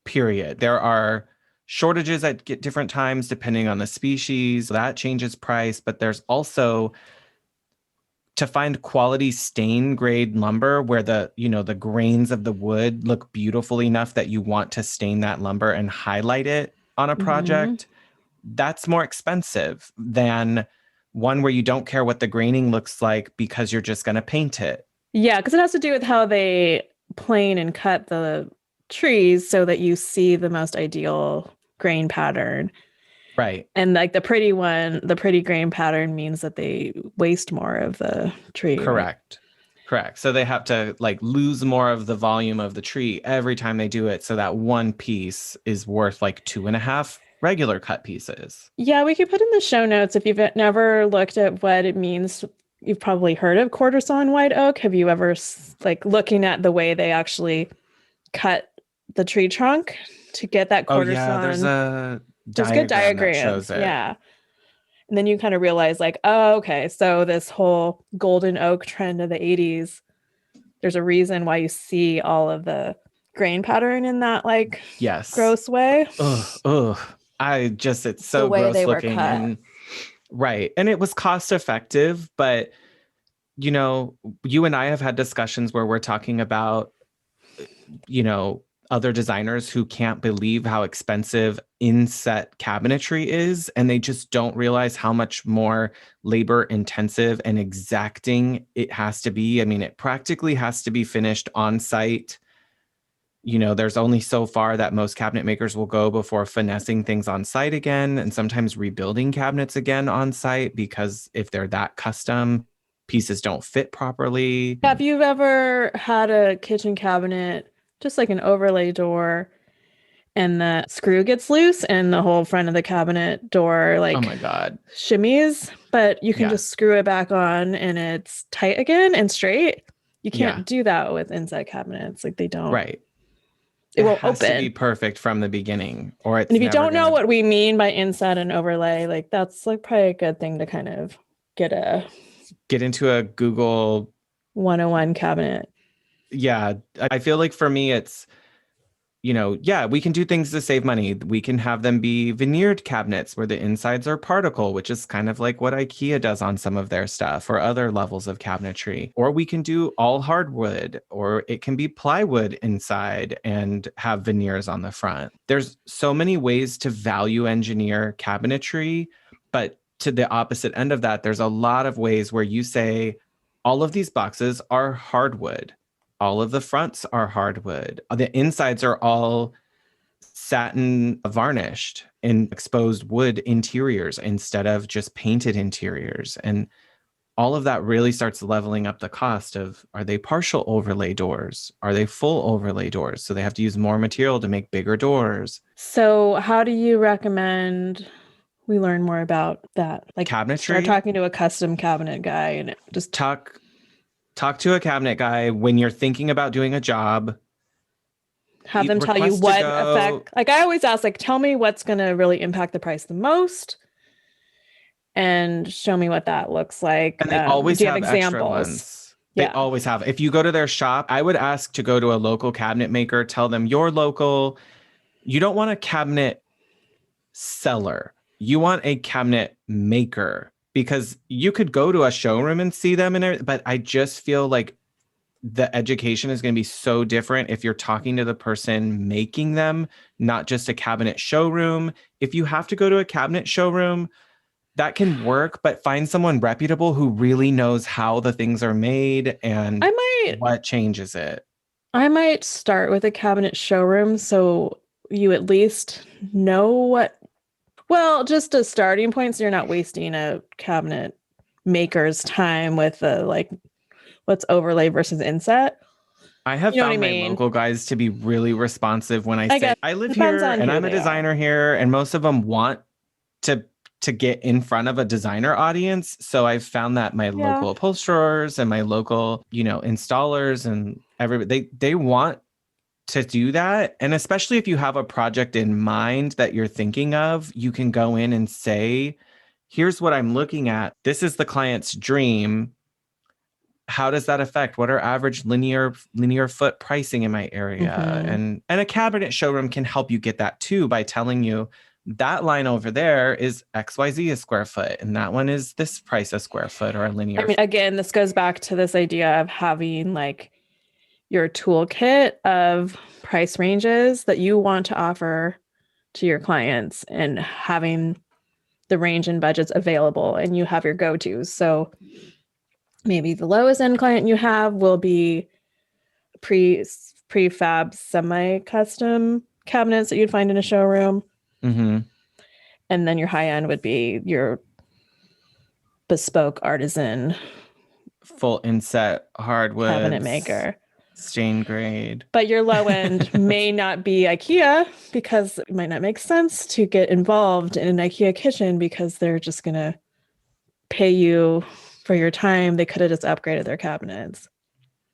period. There are shortages at different times depending on the species. That changes price, but there's also to find quality stain grade lumber where the grains of the wood look beautiful enough that you want to stain that lumber and highlight it on a project. That's more expensive than one where you don't care what the graining looks like because you're just going to paint it. Yeah, because it has to do with how they plane and cut the trees so that you see the most ideal grain pattern. Right. And the pretty grain pattern means that they waste more of the tree. Correct. Right? Correct. So they have to lose more of the volume of the tree every time they do it. So that one piece is worth 2.5 regular cut pieces. Yeah, we could put in the show notes if you've never looked at what it means. You've probably heard of quarter sawn white oak. Have you ever looking at the way they actually cut the tree trunk to get that quarter sawn? There's good diagrams. That shows it. Yeah. And then you kind of realize okay, so this whole golden oak trend of the 80s, there's a reason why you see all of the grain pattern in that gross way. Ugh. It's so gross looking. And, right. And it was cost effective, but you and I have had discussions where we're talking about, other designers who can't believe how expensive inset cabinetry is, and they just don't realize how much more labor intensive and exacting it has to be. I mean, it practically has to be finished on site There's only so far that most cabinet makers will go before finessing things on site again, and sometimes rebuilding cabinets again on site, because if they're that custom, pieces don't fit properly. Have you ever had a kitchen cabinet, just like an overlay door, and the screw gets loose and the whole front of the cabinet door Oh my God. shimmies, but you can Yeah. just screw it back on and it's tight again and straight? You can't do that with inside cabinets. Like, they don't. Right. It won't has open. to be perfect from the beginning, or it's And if you never don't know gonna- what we mean by inset and overlay, like, that's like probably a good thing to kind of get into a Google 101 cabinet. Yeah, I feel like for me, it's, we can do things to save money. We can have them be veneered cabinets where the insides are particle, which is kind of like what IKEA does on some of their stuff, or other levels of cabinetry. Or we can do all hardwood, or it can be plywood inside and have veneers on the front. There's so many ways to value engineer cabinetry, but to the opposite end of that, there's a lot of ways where you say, all of these boxes are hardwood. All of the fronts are hardwood. The insides are all satin varnished in exposed wood interiors instead of just painted interiors. And all of that really starts leveling up the cost of, are they partial overlay doors? Are they full overlay doors? So they have to use more material to make bigger doors. So how do you recommend we learn more about that? Like, Cabinetry? start talking to a custom cabinet guy and just Talk to a cabinet guy when you're thinking about doing a job. have them tell you what effect. Like, I always ask, like, tell me what's going to really impact the price the most, and show me what that looks like. And they always do you have examples? extra ones. They always have. If you go to their shop, I would ask to go to a local cabinet maker. Tell them you're local. You don't want a cabinet seller. You want a cabinet maker, because you could go to a showroom and see them, but I just feel like the education is going to be so different if you're talking to the person making them, not just a cabinet showroom. If you have to go to a cabinet showroom, that can work, but find someone reputable who really knows how the things are made and what changes it. I might start with a cabinet showroom, so you at least know just a starting point, so you're not wasting a cabinet maker's time with what's overlay versus inset. I have found my local guys to be really responsive when I say I live here and I'm a designer here, and most of them want to get in front of a designer audience. So I've found that my local upholsterers and my local, installers and everybody, they want to do that. And especially if you have a project in mind that you're thinking of, you can go in and say, here's what I'm looking at. This is the client's dream. How does that affect? What are average linear foot pricing in my area? Mm-hmm. And a cabinet showroom can help you get that too, by telling you that line over there is XYZ a square foot, and that one is this price a square foot, or a linear. I mean, again, this goes back to this idea of having like your toolkit of price ranges that you want to offer to your clients, and having the range and budgets available, and you have your go-tos. So maybe the lowest end client you have will be prefab semi-custom cabinets that you'd find in a showroom. Mm-hmm. And then your high end would be your bespoke artisan full inset hardwood cabinet maker, stain grade. But your low end may not be IKEA, because it might not make sense to get involved in an IKEA kitchen, because they're just going to pay you for your time. They could have just upgraded their cabinets.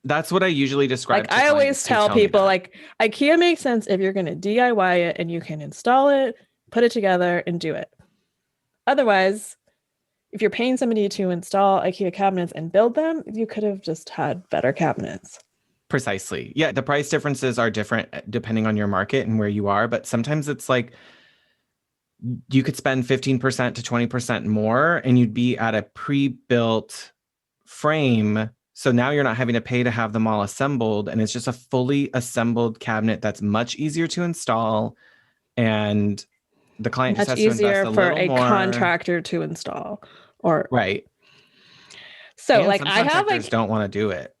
That's what I usually describe. Like, I always tell people, like, IKEA makes sense if you're going to DIY it and you can install it, put it together, and do it. Otherwise, if you're paying somebody to install IKEA cabinets and build them, you could have just had better cabinets. Precisely. Yeah, the price differences are different depending on your market and where you are, but sometimes it's like you could spend 15% to 20% more and you'd be at a pre-built frame. So now you're not having to pay to have them all assembled, and it's just a fully assembled cabinet that's much easier to install, and the client just has to invest a little more. Much easier for a contractor to install, or right. So, and like, some I have don't want to do it.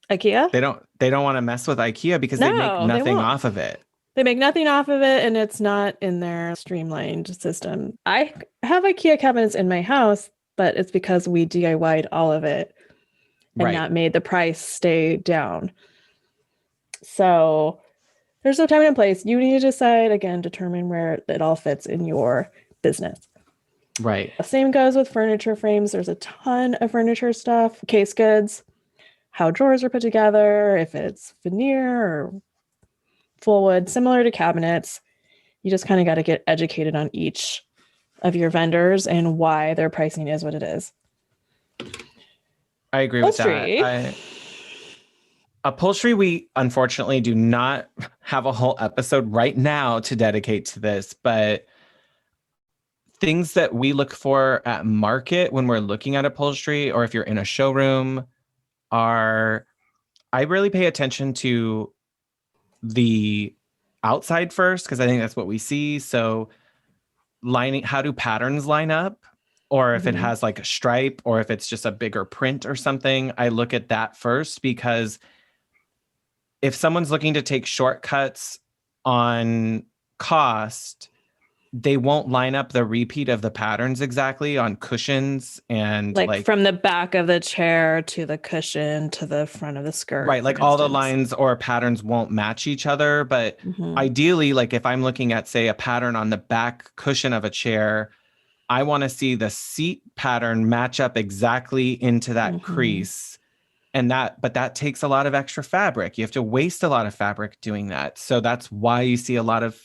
IKEA? They don't want to mess with IKEA because they make No, they nothing won't. off of it. They make nothing off of it, and it's not in their streamlined system. I have IKEA cabinets in my house, but it's because we DIY'd all of it, and Right. that made the price stay down. So there's no time and place. You need to decide, again, determine where it all fits in your business. Right. The same goes with furniture frames. There's a ton of furniture stuff, case goods, how drawers are put together, if it's veneer or full wood, similar to cabinets. You just kind of got to get educated on each of your vendors and why their pricing is what it is. I agree with that. Upholstery, we unfortunately do not have a whole episode right now to dedicate to this, but things that we look for at market when we're looking at upholstery, or if you're in a showroom, I really pay attention to the outside first, because I think that's what we see. So how do patterns line up? Or if it has like a stripe, or if it's just a bigger print or something, I look at that first, because if someone's looking to take shortcuts on cost, they won't line up the repeat of the patterns exactly on cushions and like from the back of the chair to the cushion to the front of the skirt. Right. Like all the lines or patterns won't match each other. But ideally, like if I'm looking at, say, a pattern on the back cushion of a chair, I want to see the seat pattern match up exactly into that crease. But that takes a lot of extra fabric. You have to waste a lot of fabric doing that. So that's why you see a lot of,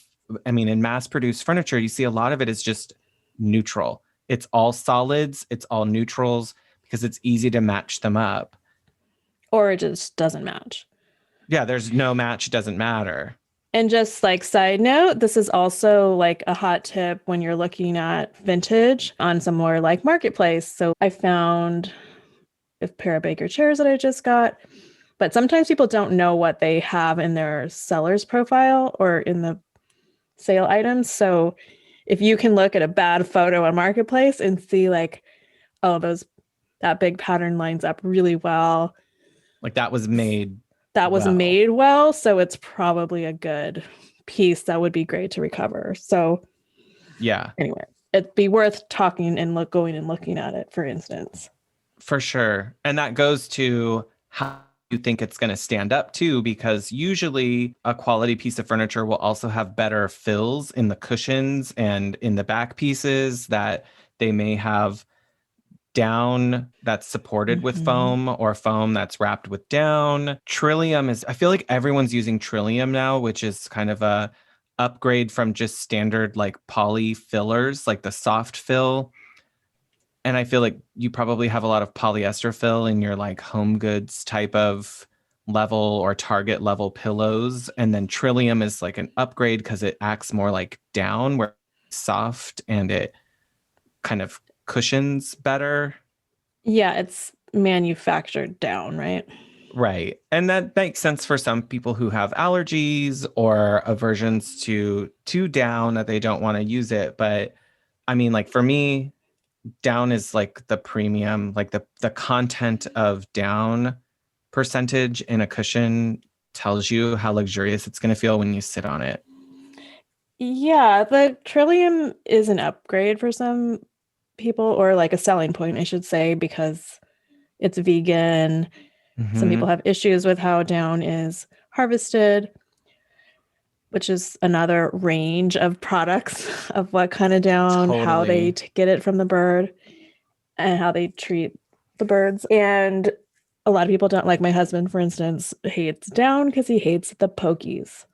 in mass-produced furniture, you see a lot of it is just neutral. It's all solids, it's all neutrals, because it's easy to match them up. Or it just doesn't match. Yeah, there's no match, doesn't matter. And just like side note, this is also like a hot tip when you're looking at vintage on somewhere like Marketplace. So I found a pair of Baker chairs that I just got, but sometimes people don't know what they have in their seller's profile or in the sale items. So if you can look at a bad photo on Marketplace and see like, oh, that big pattern lines up really well. Like that was made made well, so it's probably a good piece that would be great to recover. So yeah. Anyway, it'd be worth talking and going and looking at it, for instance. For sure. And that goes to how you think it's going to stand up too, because usually a quality piece of furniture will also have better fills in the cushions and in the back pieces, that they may have down that's supported with foam, or foam that's wrapped with down. Trillium I feel like everyone's using Trillium now, which is kind of a upgrade from just standard like poly fillers, like the soft fill. And I feel like you probably have a lot of polyester fill in your like home goods type of level or Target level pillows. And then Trillium is like an upgrade because it acts more like down, where it's soft and it kind of cushions better. Yeah, it's manufactured down, right? Right. And that makes sense for some people who have allergies or aversions to down, that they don't want to use it. But like for me, down is like the premium, like the content of down percentage in a cushion tells you how luxurious it's going to feel when you sit on it. Yeah, the Trillium is an upgrade for some people, or like a selling point, I should say, because it's vegan. Some people have issues with how down is harvested, which is another range of products of what kind of down, how they get it from the bird, and how they treat the birds. And a lot of people don't, like my husband, for instance, hates down because he hates the pokies.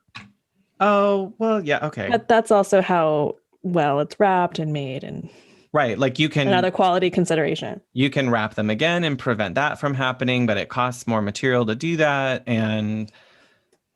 Oh, well, yeah, okay. But that's also how well it's wrapped and made, and right, like you can another quality consideration. You can wrap them again and prevent that from happening, but it costs more material to do that. And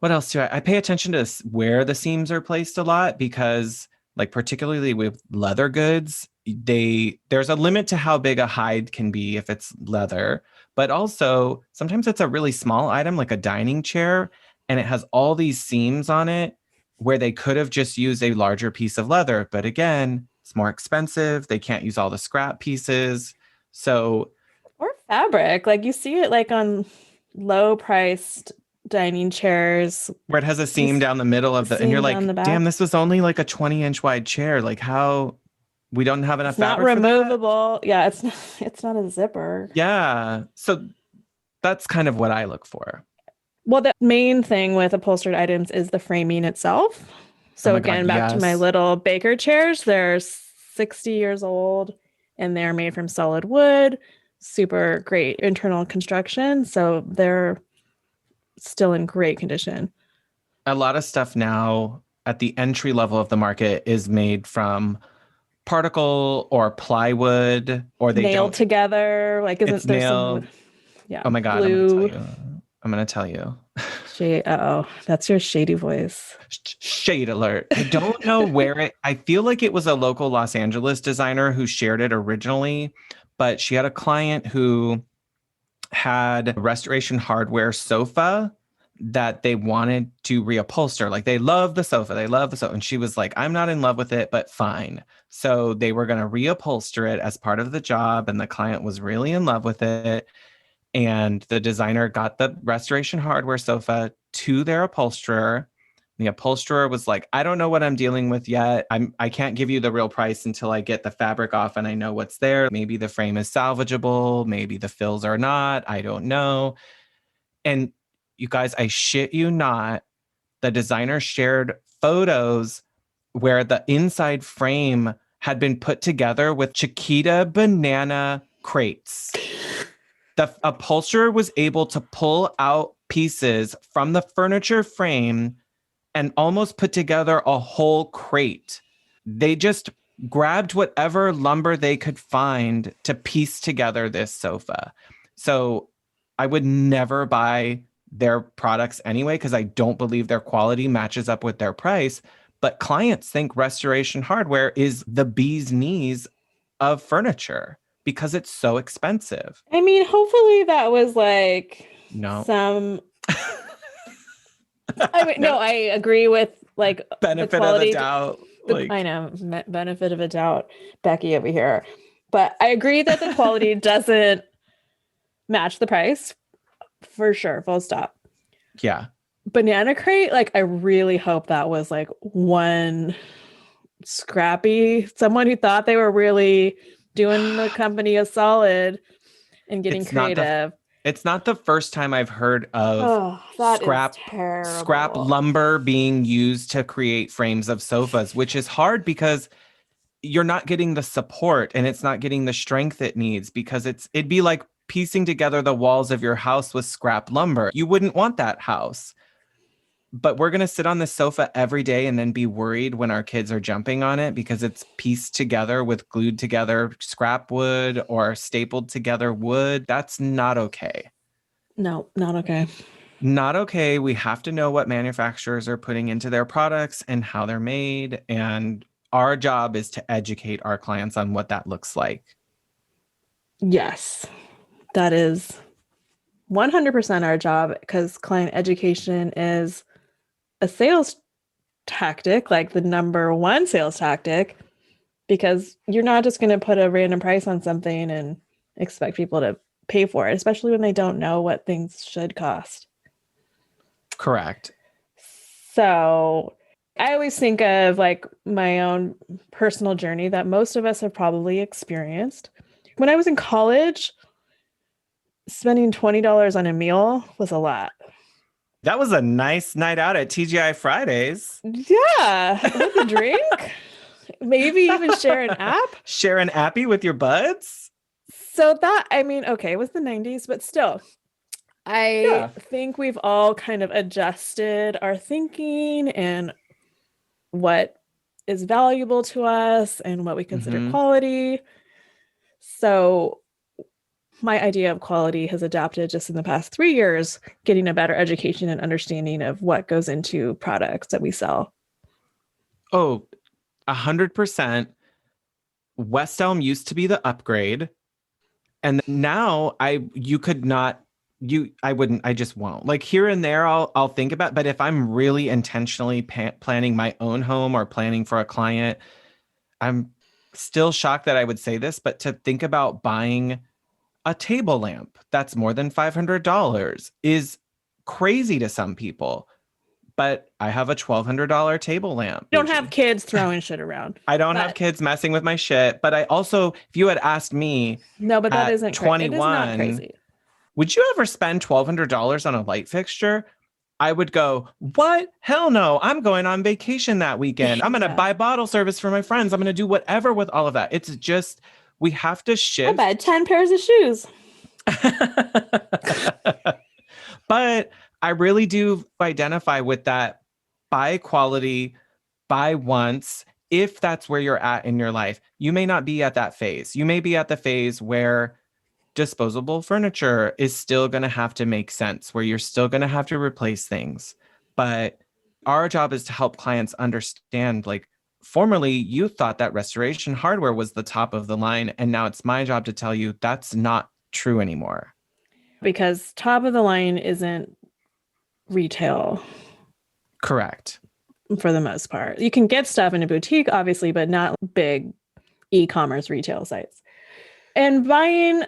what else do I pay attention to where the seams are placed a lot, because like particularly with leather goods, there's a limit to how big a hide can be if it's leather, but also sometimes it's a really small item like a dining chair and it has all these seams on it where they could have just used a larger piece of leather. But again, it's more expensive. They can't use all the scrap pieces. So, or fabric, like you see it like on low priced dining chairs. Where it has a seam down the middle of and you're Seam like, down the back. damn, this was only like a 20-inch wide chair. Like how we don't have enough It's not fabric for that? removable. Yeah, it's not a zipper. Yeah. So that's kind of what I look for. Well, the main thing with upholstered items is the framing itself. So Oh my again, God, back to my yes. little baker chairs, they're 60 years old and they're made from solid wood, super great internal construction. So they're still in great condition. A lot of stuff now at the entry level of the market is made from particle or plywood, or they Nailed don't. together. Like, isn't It's there some nailed. with, yeah, Oh my God, glue. I'm gonna tell you. Shade. Uh-oh, that's your shady voice. Shade alert. I don't know I feel like it was a local Los Angeles designer who shared it originally, but she had a client who had a restoration hardware sofa that they wanted to reupholster. Like they love the sofa. And she was like, I'm not in love with it, but fine. So they were going to reupholster it as part of the job. And the client was really in love with it. And the designer got the restoration hardware sofa to their upholsterer. The upholsterer was like, I don't know what I'm dealing with yet. I can't give you the real price until I get the fabric off and I know what's there. Maybe the frame is salvageable. Maybe the fills are not. I don't know. And you guys, I shit you not, the designer shared photos where the inside frame had been put together with Chiquita banana crates. The upholsterer was able to pull out pieces from the furniture frame and almost put together a whole crate. They just grabbed whatever lumber they could find to piece together this sofa. So I would never buy their products anyway, because I don't believe their quality matches up with their price. But clients think restoration hardware is the bee's knees of furniture because it's so expensive. I mean, hopefully that was like No. some. I mean, no, I agree with like benefit the quality, of the doubt. I know, benefit of a doubt, Becky over here. But I agree that the quality doesn't match the price for sure. Full stop. Yeah. Banana crate, like I really hope that was like one scrappy, someone who thought they were really doing the company a solid and getting creative. It's not the first time I've heard of scrap lumber being used to create frames of sofas, which is hard because you're not getting the support and it's not getting the strength it needs, because it'd be like piecing together the walls of your house with scrap lumber. You wouldn't want that house. But we're going to sit on the sofa every day and then be worried when our kids are jumping on it because it's pieced together with glued together scrap wood or stapled together wood. That's not okay. No, not okay. Not okay. We have to know what manufacturers are putting into their products and how they're made. And our job is to educate our clients on what that looks like. Yes, that is 100% our job, because client education is a sales tactic, like the number one sales tactic, because you're not just going to put a random price on something and expect people to pay for it, especially when they don't know what things should cost. Correct. So I always think of like my own personal journey that most of us have probably experienced. When I was in college, spending $20 on a meal was a lot. That was a nice night out at TGI Fridays. Yeah, with a drink. Maybe even share an app. Share an appy with your buds. So that, I mean, okay, it was the 90s, but still, I think we've all kind of adjusted our thinking and what is valuable to us and what we consider quality. So my idea of quality has adapted just in the past 3 years, getting a better education and understanding of what goes into products that we sell. Oh, 100%. West Elm used to be the upgrade. And now I just won't. Like here and there, I'll think about, but if I'm really intentionally planning my own home or planning for a client, I'm still shocked that I would say this, but to think about buying a table lamp that's more than $500 is crazy to some people. But I have a $1,200 table lamp. You don't have kids throwing shit around. I don't have kids messing with my shit. But I also, if you had asked me, no, but that at isn't 21, it is not crazy. Would you ever spend $1,200 on a light fixture? I would go, what? Hell no. I'm going on vacation that weekend. I'm going to buy bottle service for my friends. I'm going to do whatever with all of that. It's just, we have to shift. I buy 10 pairs of shoes. But I really do identify with that. Buy quality, buy once, if that's where you're at in your life. You may not be at that phase. You may be at the phase where disposable furniture is still going to have to make sense, where you're still going to have to replace things. But our job is to help clients understand, like, formerly you thought that restoration hardware was the top of the line, and now it's my job to tell you that's not true anymore. Because top of the line isn't retail. Correct. For the most part. You can get stuff in a boutique, obviously, but not big e-commerce retail sites. And buying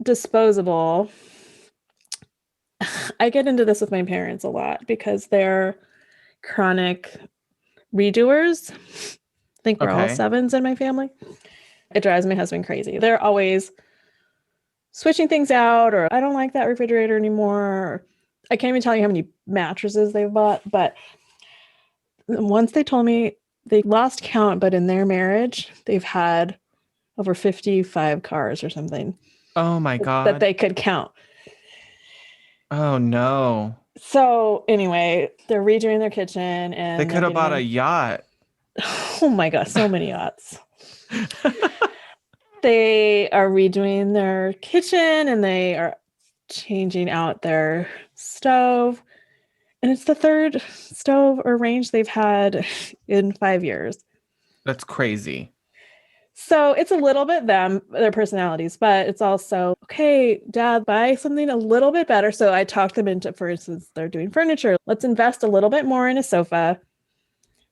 disposable, I get into this with my parents a lot because they're chronic redoers. I think we're all 7s in my family. It drives my husband crazy. They're always switching things out, or I don't like that refrigerator anymore. I can't even tell you how many mattresses they've bought, but once they told me they lost count, but in their marriage, they've had over 55 cars or something. Oh my God. That they could count. Oh no. So anyway, they're redoing their kitchen and they could have bought a yacht. Oh my God, so many yachts. They are redoing their kitchen and they are changing out their stove. And it's the 3rd stove or range they've had in 5 years. That's crazy. So it's a little bit their personalities, but it's also, okay, Dad, buy something a little bit better. So I talked them into, for instance, they're doing furniture. Let's invest a little bit more in a sofa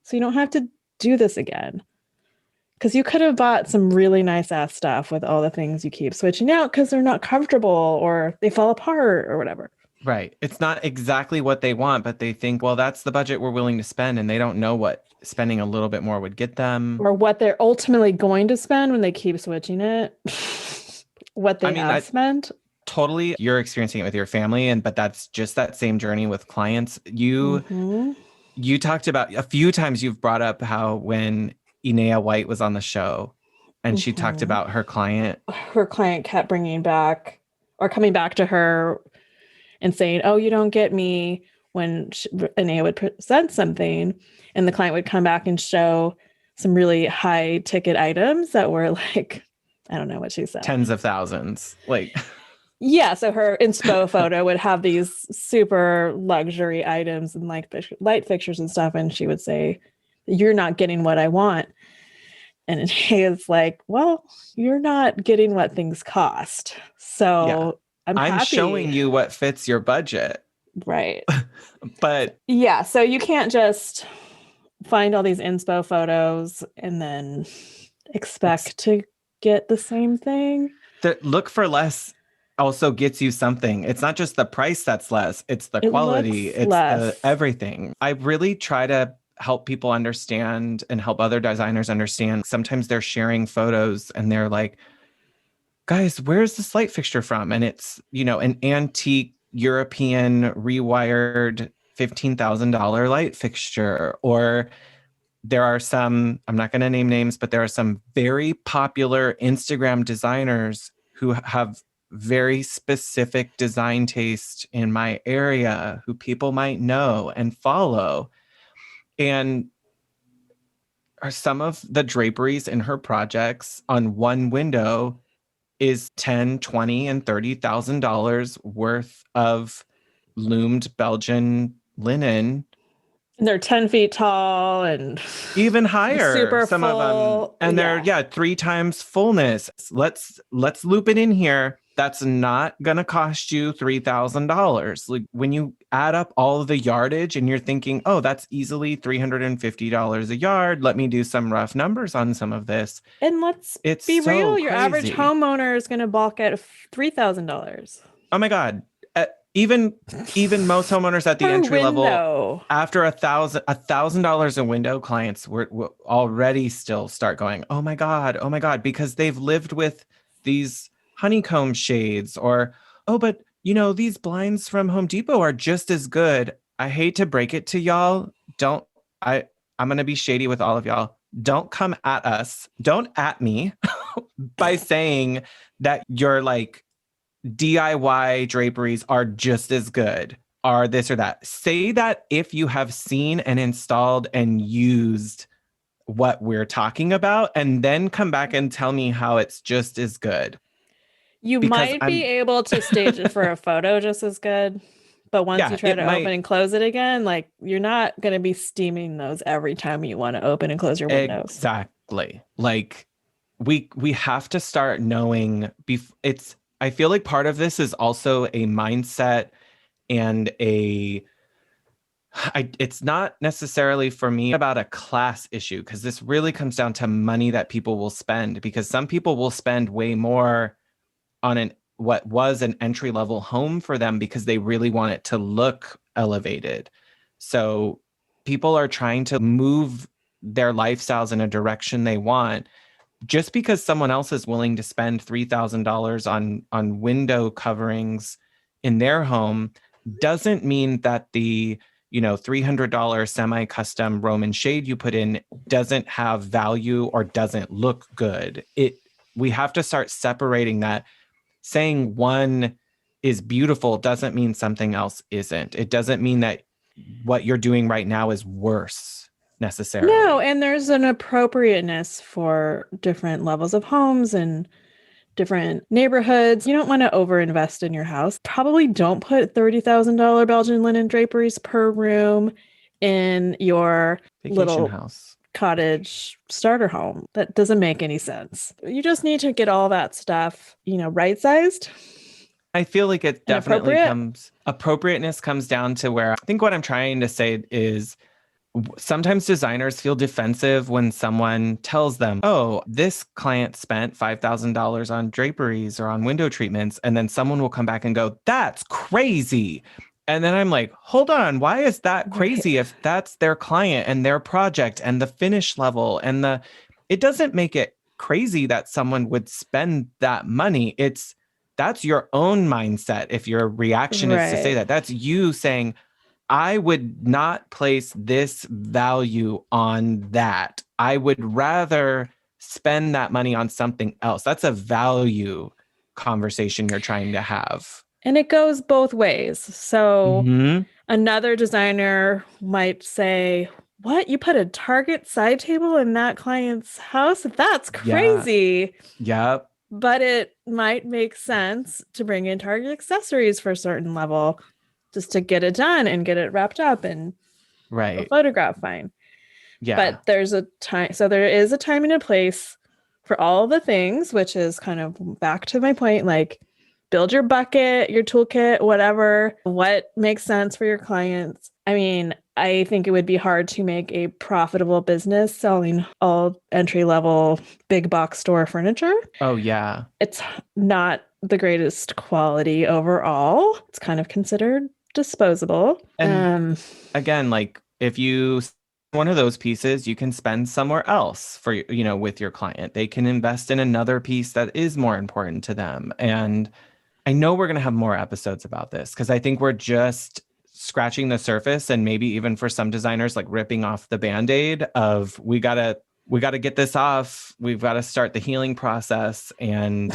so you don't have to do this again. Because you could have bought some really nice ass stuff with all the things you keep switching out because they're not comfortable or they fall apart or whatever. Right. It's not exactly what they want, but they think, well, that's the budget we're willing to spend. And they don't know what spending a little bit more would get them. Or what they're ultimately going to spend when they keep switching it. What they have spent. Totally. You're experiencing it with your family. But that's just that same journey with clients. You talked about a few times you've brought up how when Inea White was on the show and she talked about her client. Her client kept bringing back or coming back to her and saying, oh, you don't get me, when Inea would present something and the client would come back and show some really high ticket items that were like, I don't know what she said. Tens of thousands. Like, yeah. So her inspo photo would have these super luxury items and like light fixtures and stuff. And she would say, you're not getting what I want. And Inea's like, well, you're not getting what things cost. So I'm happy. Showing you what fits your budget. Right. But yeah, so you can't just find all these inspo photos and then expect to get the same thing. The look for less also gets you something. It's not just the price that's less, it's the quality, it's the everything. I really try to help people understand and help other designers understand. Sometimes they're sharing photos and they're like, guys, where's this light fixture from? And it's, an antique European rewired $15,000 light fixture. Or there are some, I'm not going to name names, but there are some very popular Instagram designers who have very specific design taste in my area, who people might know and follow. And are some of the draperies in her projects on one window is $10,000, $20,000, and $30,000 worth of loomed Belgian linen. And they're 10 feet tall and even higher. Super some full. Of them. And they're 3 times fullness. Let's loop it in here. That's not going to cost you $3,000. Like when you add up all of the yardage and you're thinking, oh, that's easily $350 a yard. Let me do some rough numbers on some of this. And let's It's be so real, your average crazy. homeowner is going to balk at $3,000. Oh my God. Even most homeowners at the Per entry level, window. after $1,000 a window, clients will already still start going, oh my God, because they've lived with these honeycomb shades, or, oh, but these blinds from Home Depot are just as good. I hate to break it to y'all. I'm going to be shady with all of y'all. Don't come at us. Don't at me by saying that you're like, DIY draperies are just as good, are this or that. Say that if you have seen and installed and used what we're talking about, and then come back and tell me how it's just as good. You might be able to stage it for a photo just as good, but once you try to open and close it again, like you're not going to be steaming those every time you want to open and close your windows. Exactly. Like we have to start knowing. I feel like part of this is also a mindset and it's not necessarily for me about a class issue, because this really comes down to money that people will spend, because some people will spend way more on what was an entry-level home for them because they really want it to look elevated. So people are trying to move their lifestyles in a direction they want. Just because someone else is willing to spend $3,000 on window coverings in their home doesn't mean that the $300 semi-custom Roman shade you put in doesn't have value or doesn't look good. We have to start separating that. Saying one is beautiful doesn't mean something else isn't. It doesn't mean that what you're doing right now is worse necessarily. No, and there's an appropriateness for different levels of homes and different neighborhoods. You don't want to overinvest in your house. Probably don't put $30,000 Belgian linen draperies per room in your little house, cottage starter home. That doesn't make any sense. You just need to get all that stuff, right-sized. I feel like it definitely appropriateness comes down to where I think what I'm trying to say is sometimes designers feel defensive when someone tells them, oh, this client spent $5,000 on draperies or on window treatments. And then someone will come back and go, that's crazy. And then I'm like, hold on, why is that crazy if that's their client and their project and the finish level and it doesn't make it crazy that someone would spend that money. That's your own mindset. If your reaction is to say that, that's you saying, I would not place this value on that. I would rather spend that money on something else. That's a value conversation you're trying to have. And it goes both ways. So another designer might say, what? You put a Target side table in that client's house? That's crazy. Yep. But it might make sense to bring in Target accessories for a certain level, just to get it done and get it wrapped up and photograph fine. Yeah. But there's a time. So there is a time and a place for all the things, which is kind of back to my point, like build your bucket, your toolkit, whatever, what makes sense for your clients. I mean, I think it would be hard to make a profitable business selling all entry-level big box store furniture. Oh, yeah. It's not the greatest quality overall. It's kind of considered disposable. And again, like if you one of those pieces, you can spend somewhere else for, with your client. They can invest in another piece that is more important to them. And I know we're going to have more episodes about this because I think we're just scratching the surface, and maybe even for some designers, like ripping off the Band-Aid of we gotta get this off. We've got to start the healing process and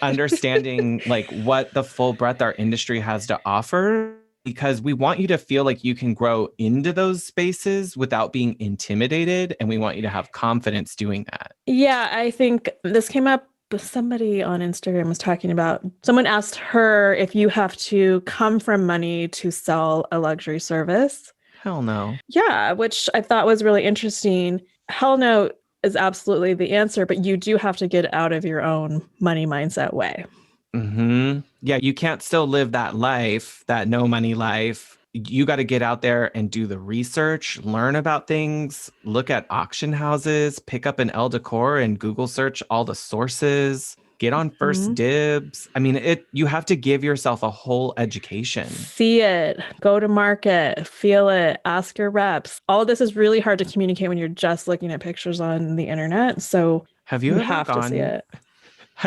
understanding like what the full breadth our industry has to offer, because we want you to feel like you can grow into those spaces without being intimidated. And we want you to have confidence doing that. Yeah, I think this came up. Somebody on Instagram was talking about, someone asked her if you have to come from money to sell a luxury service. Hell no. Yeah, which I thought was really interesting. Hell no is absolutely the answer, but you do have to get out of your own money mindset way. Yeah, you can't still live that life, that no money life. You got to get out there and do the research, learn about things, look at auction houses, pick up an Elle Decor and Google search all the sources, get on first dibs. I mean, you have to give yourself a whole education. See it, go to market, feel it, ask your reps. All of this is really hard to communicate when you're just looking at pictures on the internet. So you have to see it.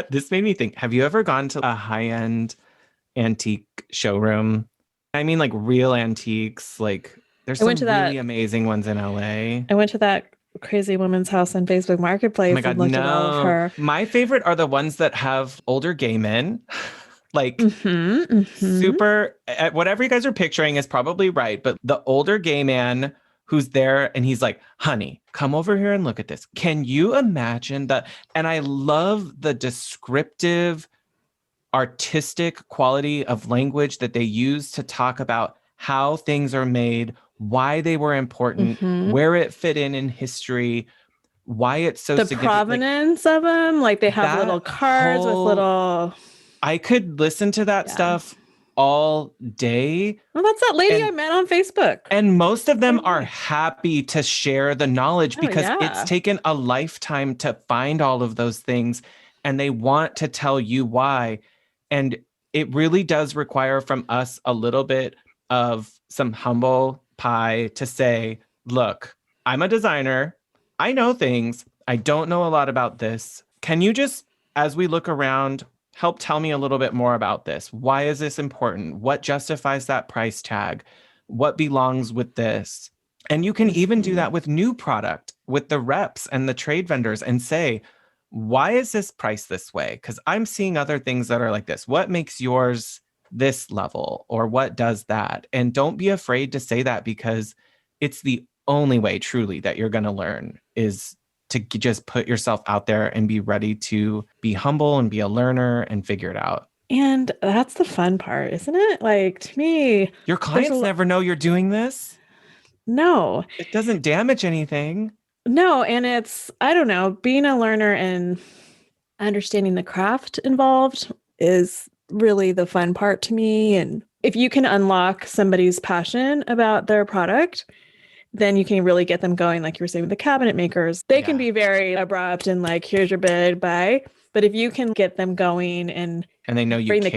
This made me think, have you ever gone to a high-end antique showroom? I mean, like real antiques. Like there's some really amazing ones in LA. I went to that crazy woman's house on Facebook Marketplace. Oh my God, and looked at all of her. My favorite are the ones that have older gay men. Like super, whatever you guys are picturing is probably right. But the older gay man who's there and he's like, honey, come over here and look at this. Can you imagine that? And I love the descriptive, artistic quality of language that they use to talk about how things are made, why they were important, where it fit in history, why it's so significant. The provenance of them, like they have little cards with little... I could listen to that stuff all day. Well, that's that lady I met on Facebook. And most of them are happy to share the knowledge because it's taken a lifetime to find all of those things and they want to tell you why. And it really does require from us a little bit of some humble pie to say, look, I'm a designer. I know things. I don't know a lot about this. Can you just, as we look around, help tell me a little bit more about this? Why is this important? What justifies that price tag? What belongs with this? And you can even do that with new product, with the reps and the trade vendors and say, why is this priced this way? Because I'm seeing other things that are like this. What makes yours this level? Or what does that? And don't be afraid to say that because it's the only way truly that you're going to learn is to just put yourself out there and be ready to be humble and be a learner and figure it out. And that's the fun part, isn't it? Like to me, your clients never know you're doing this. No, it doesn't damage anything. No. And it's, I don't know, being a learner and understanding the craft involved is really the fun part to me. And if you can unlock somebody's passion about their product, then you can really get them going. Like you were saying with the cabinet makers, they can be very abrupt and like, here's your bid, bye. But if you can get them going and they know you bring the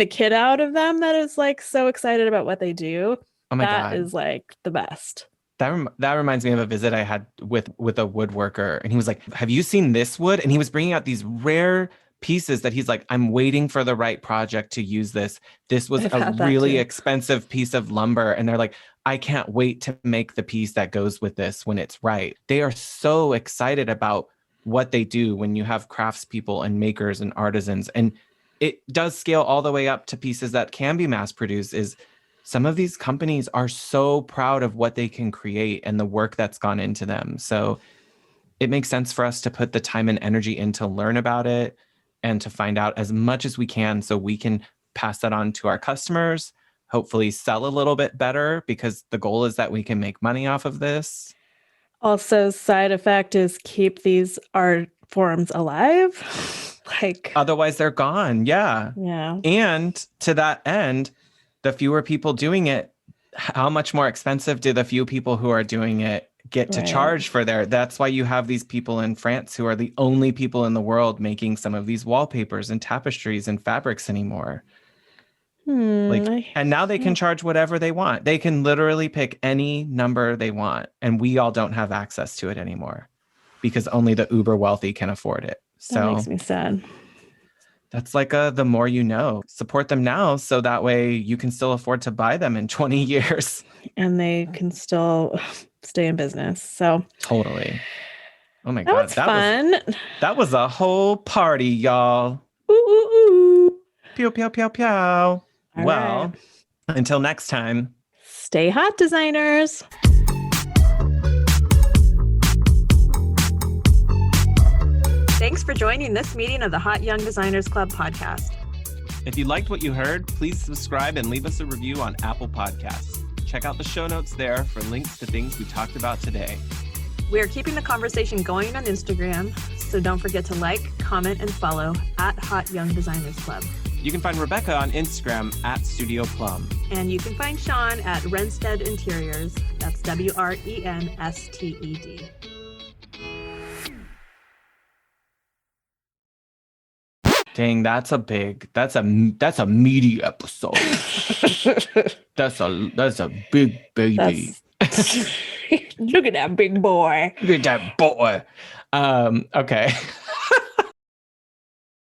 kid out of them that is like so excited about what they do. Oh my God. That is like the best. That reminds me of a visit I had with a woodworker. And he was like, have you seen this wood? And he was bringing out these rare pieces that he's like, I'm waiting for the right project to use this. This was a really expensive piece of lumber. And they're like, I can't wait to make the piece that goes with this when it's right. They are so excited about what they do when you have craftspeople and makers and artisans. And it does scale all the way up to pieces that can be mass produced. Is some of these companies are so proud of what they can create and the work that's gone into them. So it makes sense for us to put the time and energy in to learn about it and to find out as much as we can so we can pass that on to our customers, hopefully sell a little bit better because the goal is that we can make money off of this. Also, side effect is keep these art forms alive. Like otherwise they're gone. Yeah. Yeah. And to that end, the fewer people doing it, how much more expensive do the few people who are doing it get to charge for that's why you have these people in France who are the only people in the world making some of these wallpapers and tapestries and fabrics anymore. And now they can charge whatever they want. They can literally pick any number they want. And we all don't have access to it anymore because only the uber wealthy can afford it. So that makes me sad. That's like the more you know. Support them now so that way you can still afford to buy them in 20 years. And they can still stay in business. So totally. Oh my God. God. Was fun. That was a whole party, y'all. Ooh, ooh, ooh. Pew, pew, pew, pew. Well, until next time. Stay hot, designers. Thanks for joining this meeting of the Hot Young Designers Club podcast. If you liked what you heard, please subscribe and leave us a review on Apple Podcasts. Check out the show notes there for links to things we talked about today. We are keeping the conversation going on Instagram, So don't forget to like, comment, and follow at Hot Young Designers Club. You can find Rebecca on Instagram at Studio Plum. And you can find Shaun at Renstead Interiors. That's WRENSTED. Dang, that's a meaty episode. that's a big baby. Look at that big boy. Look at that boy. Okay.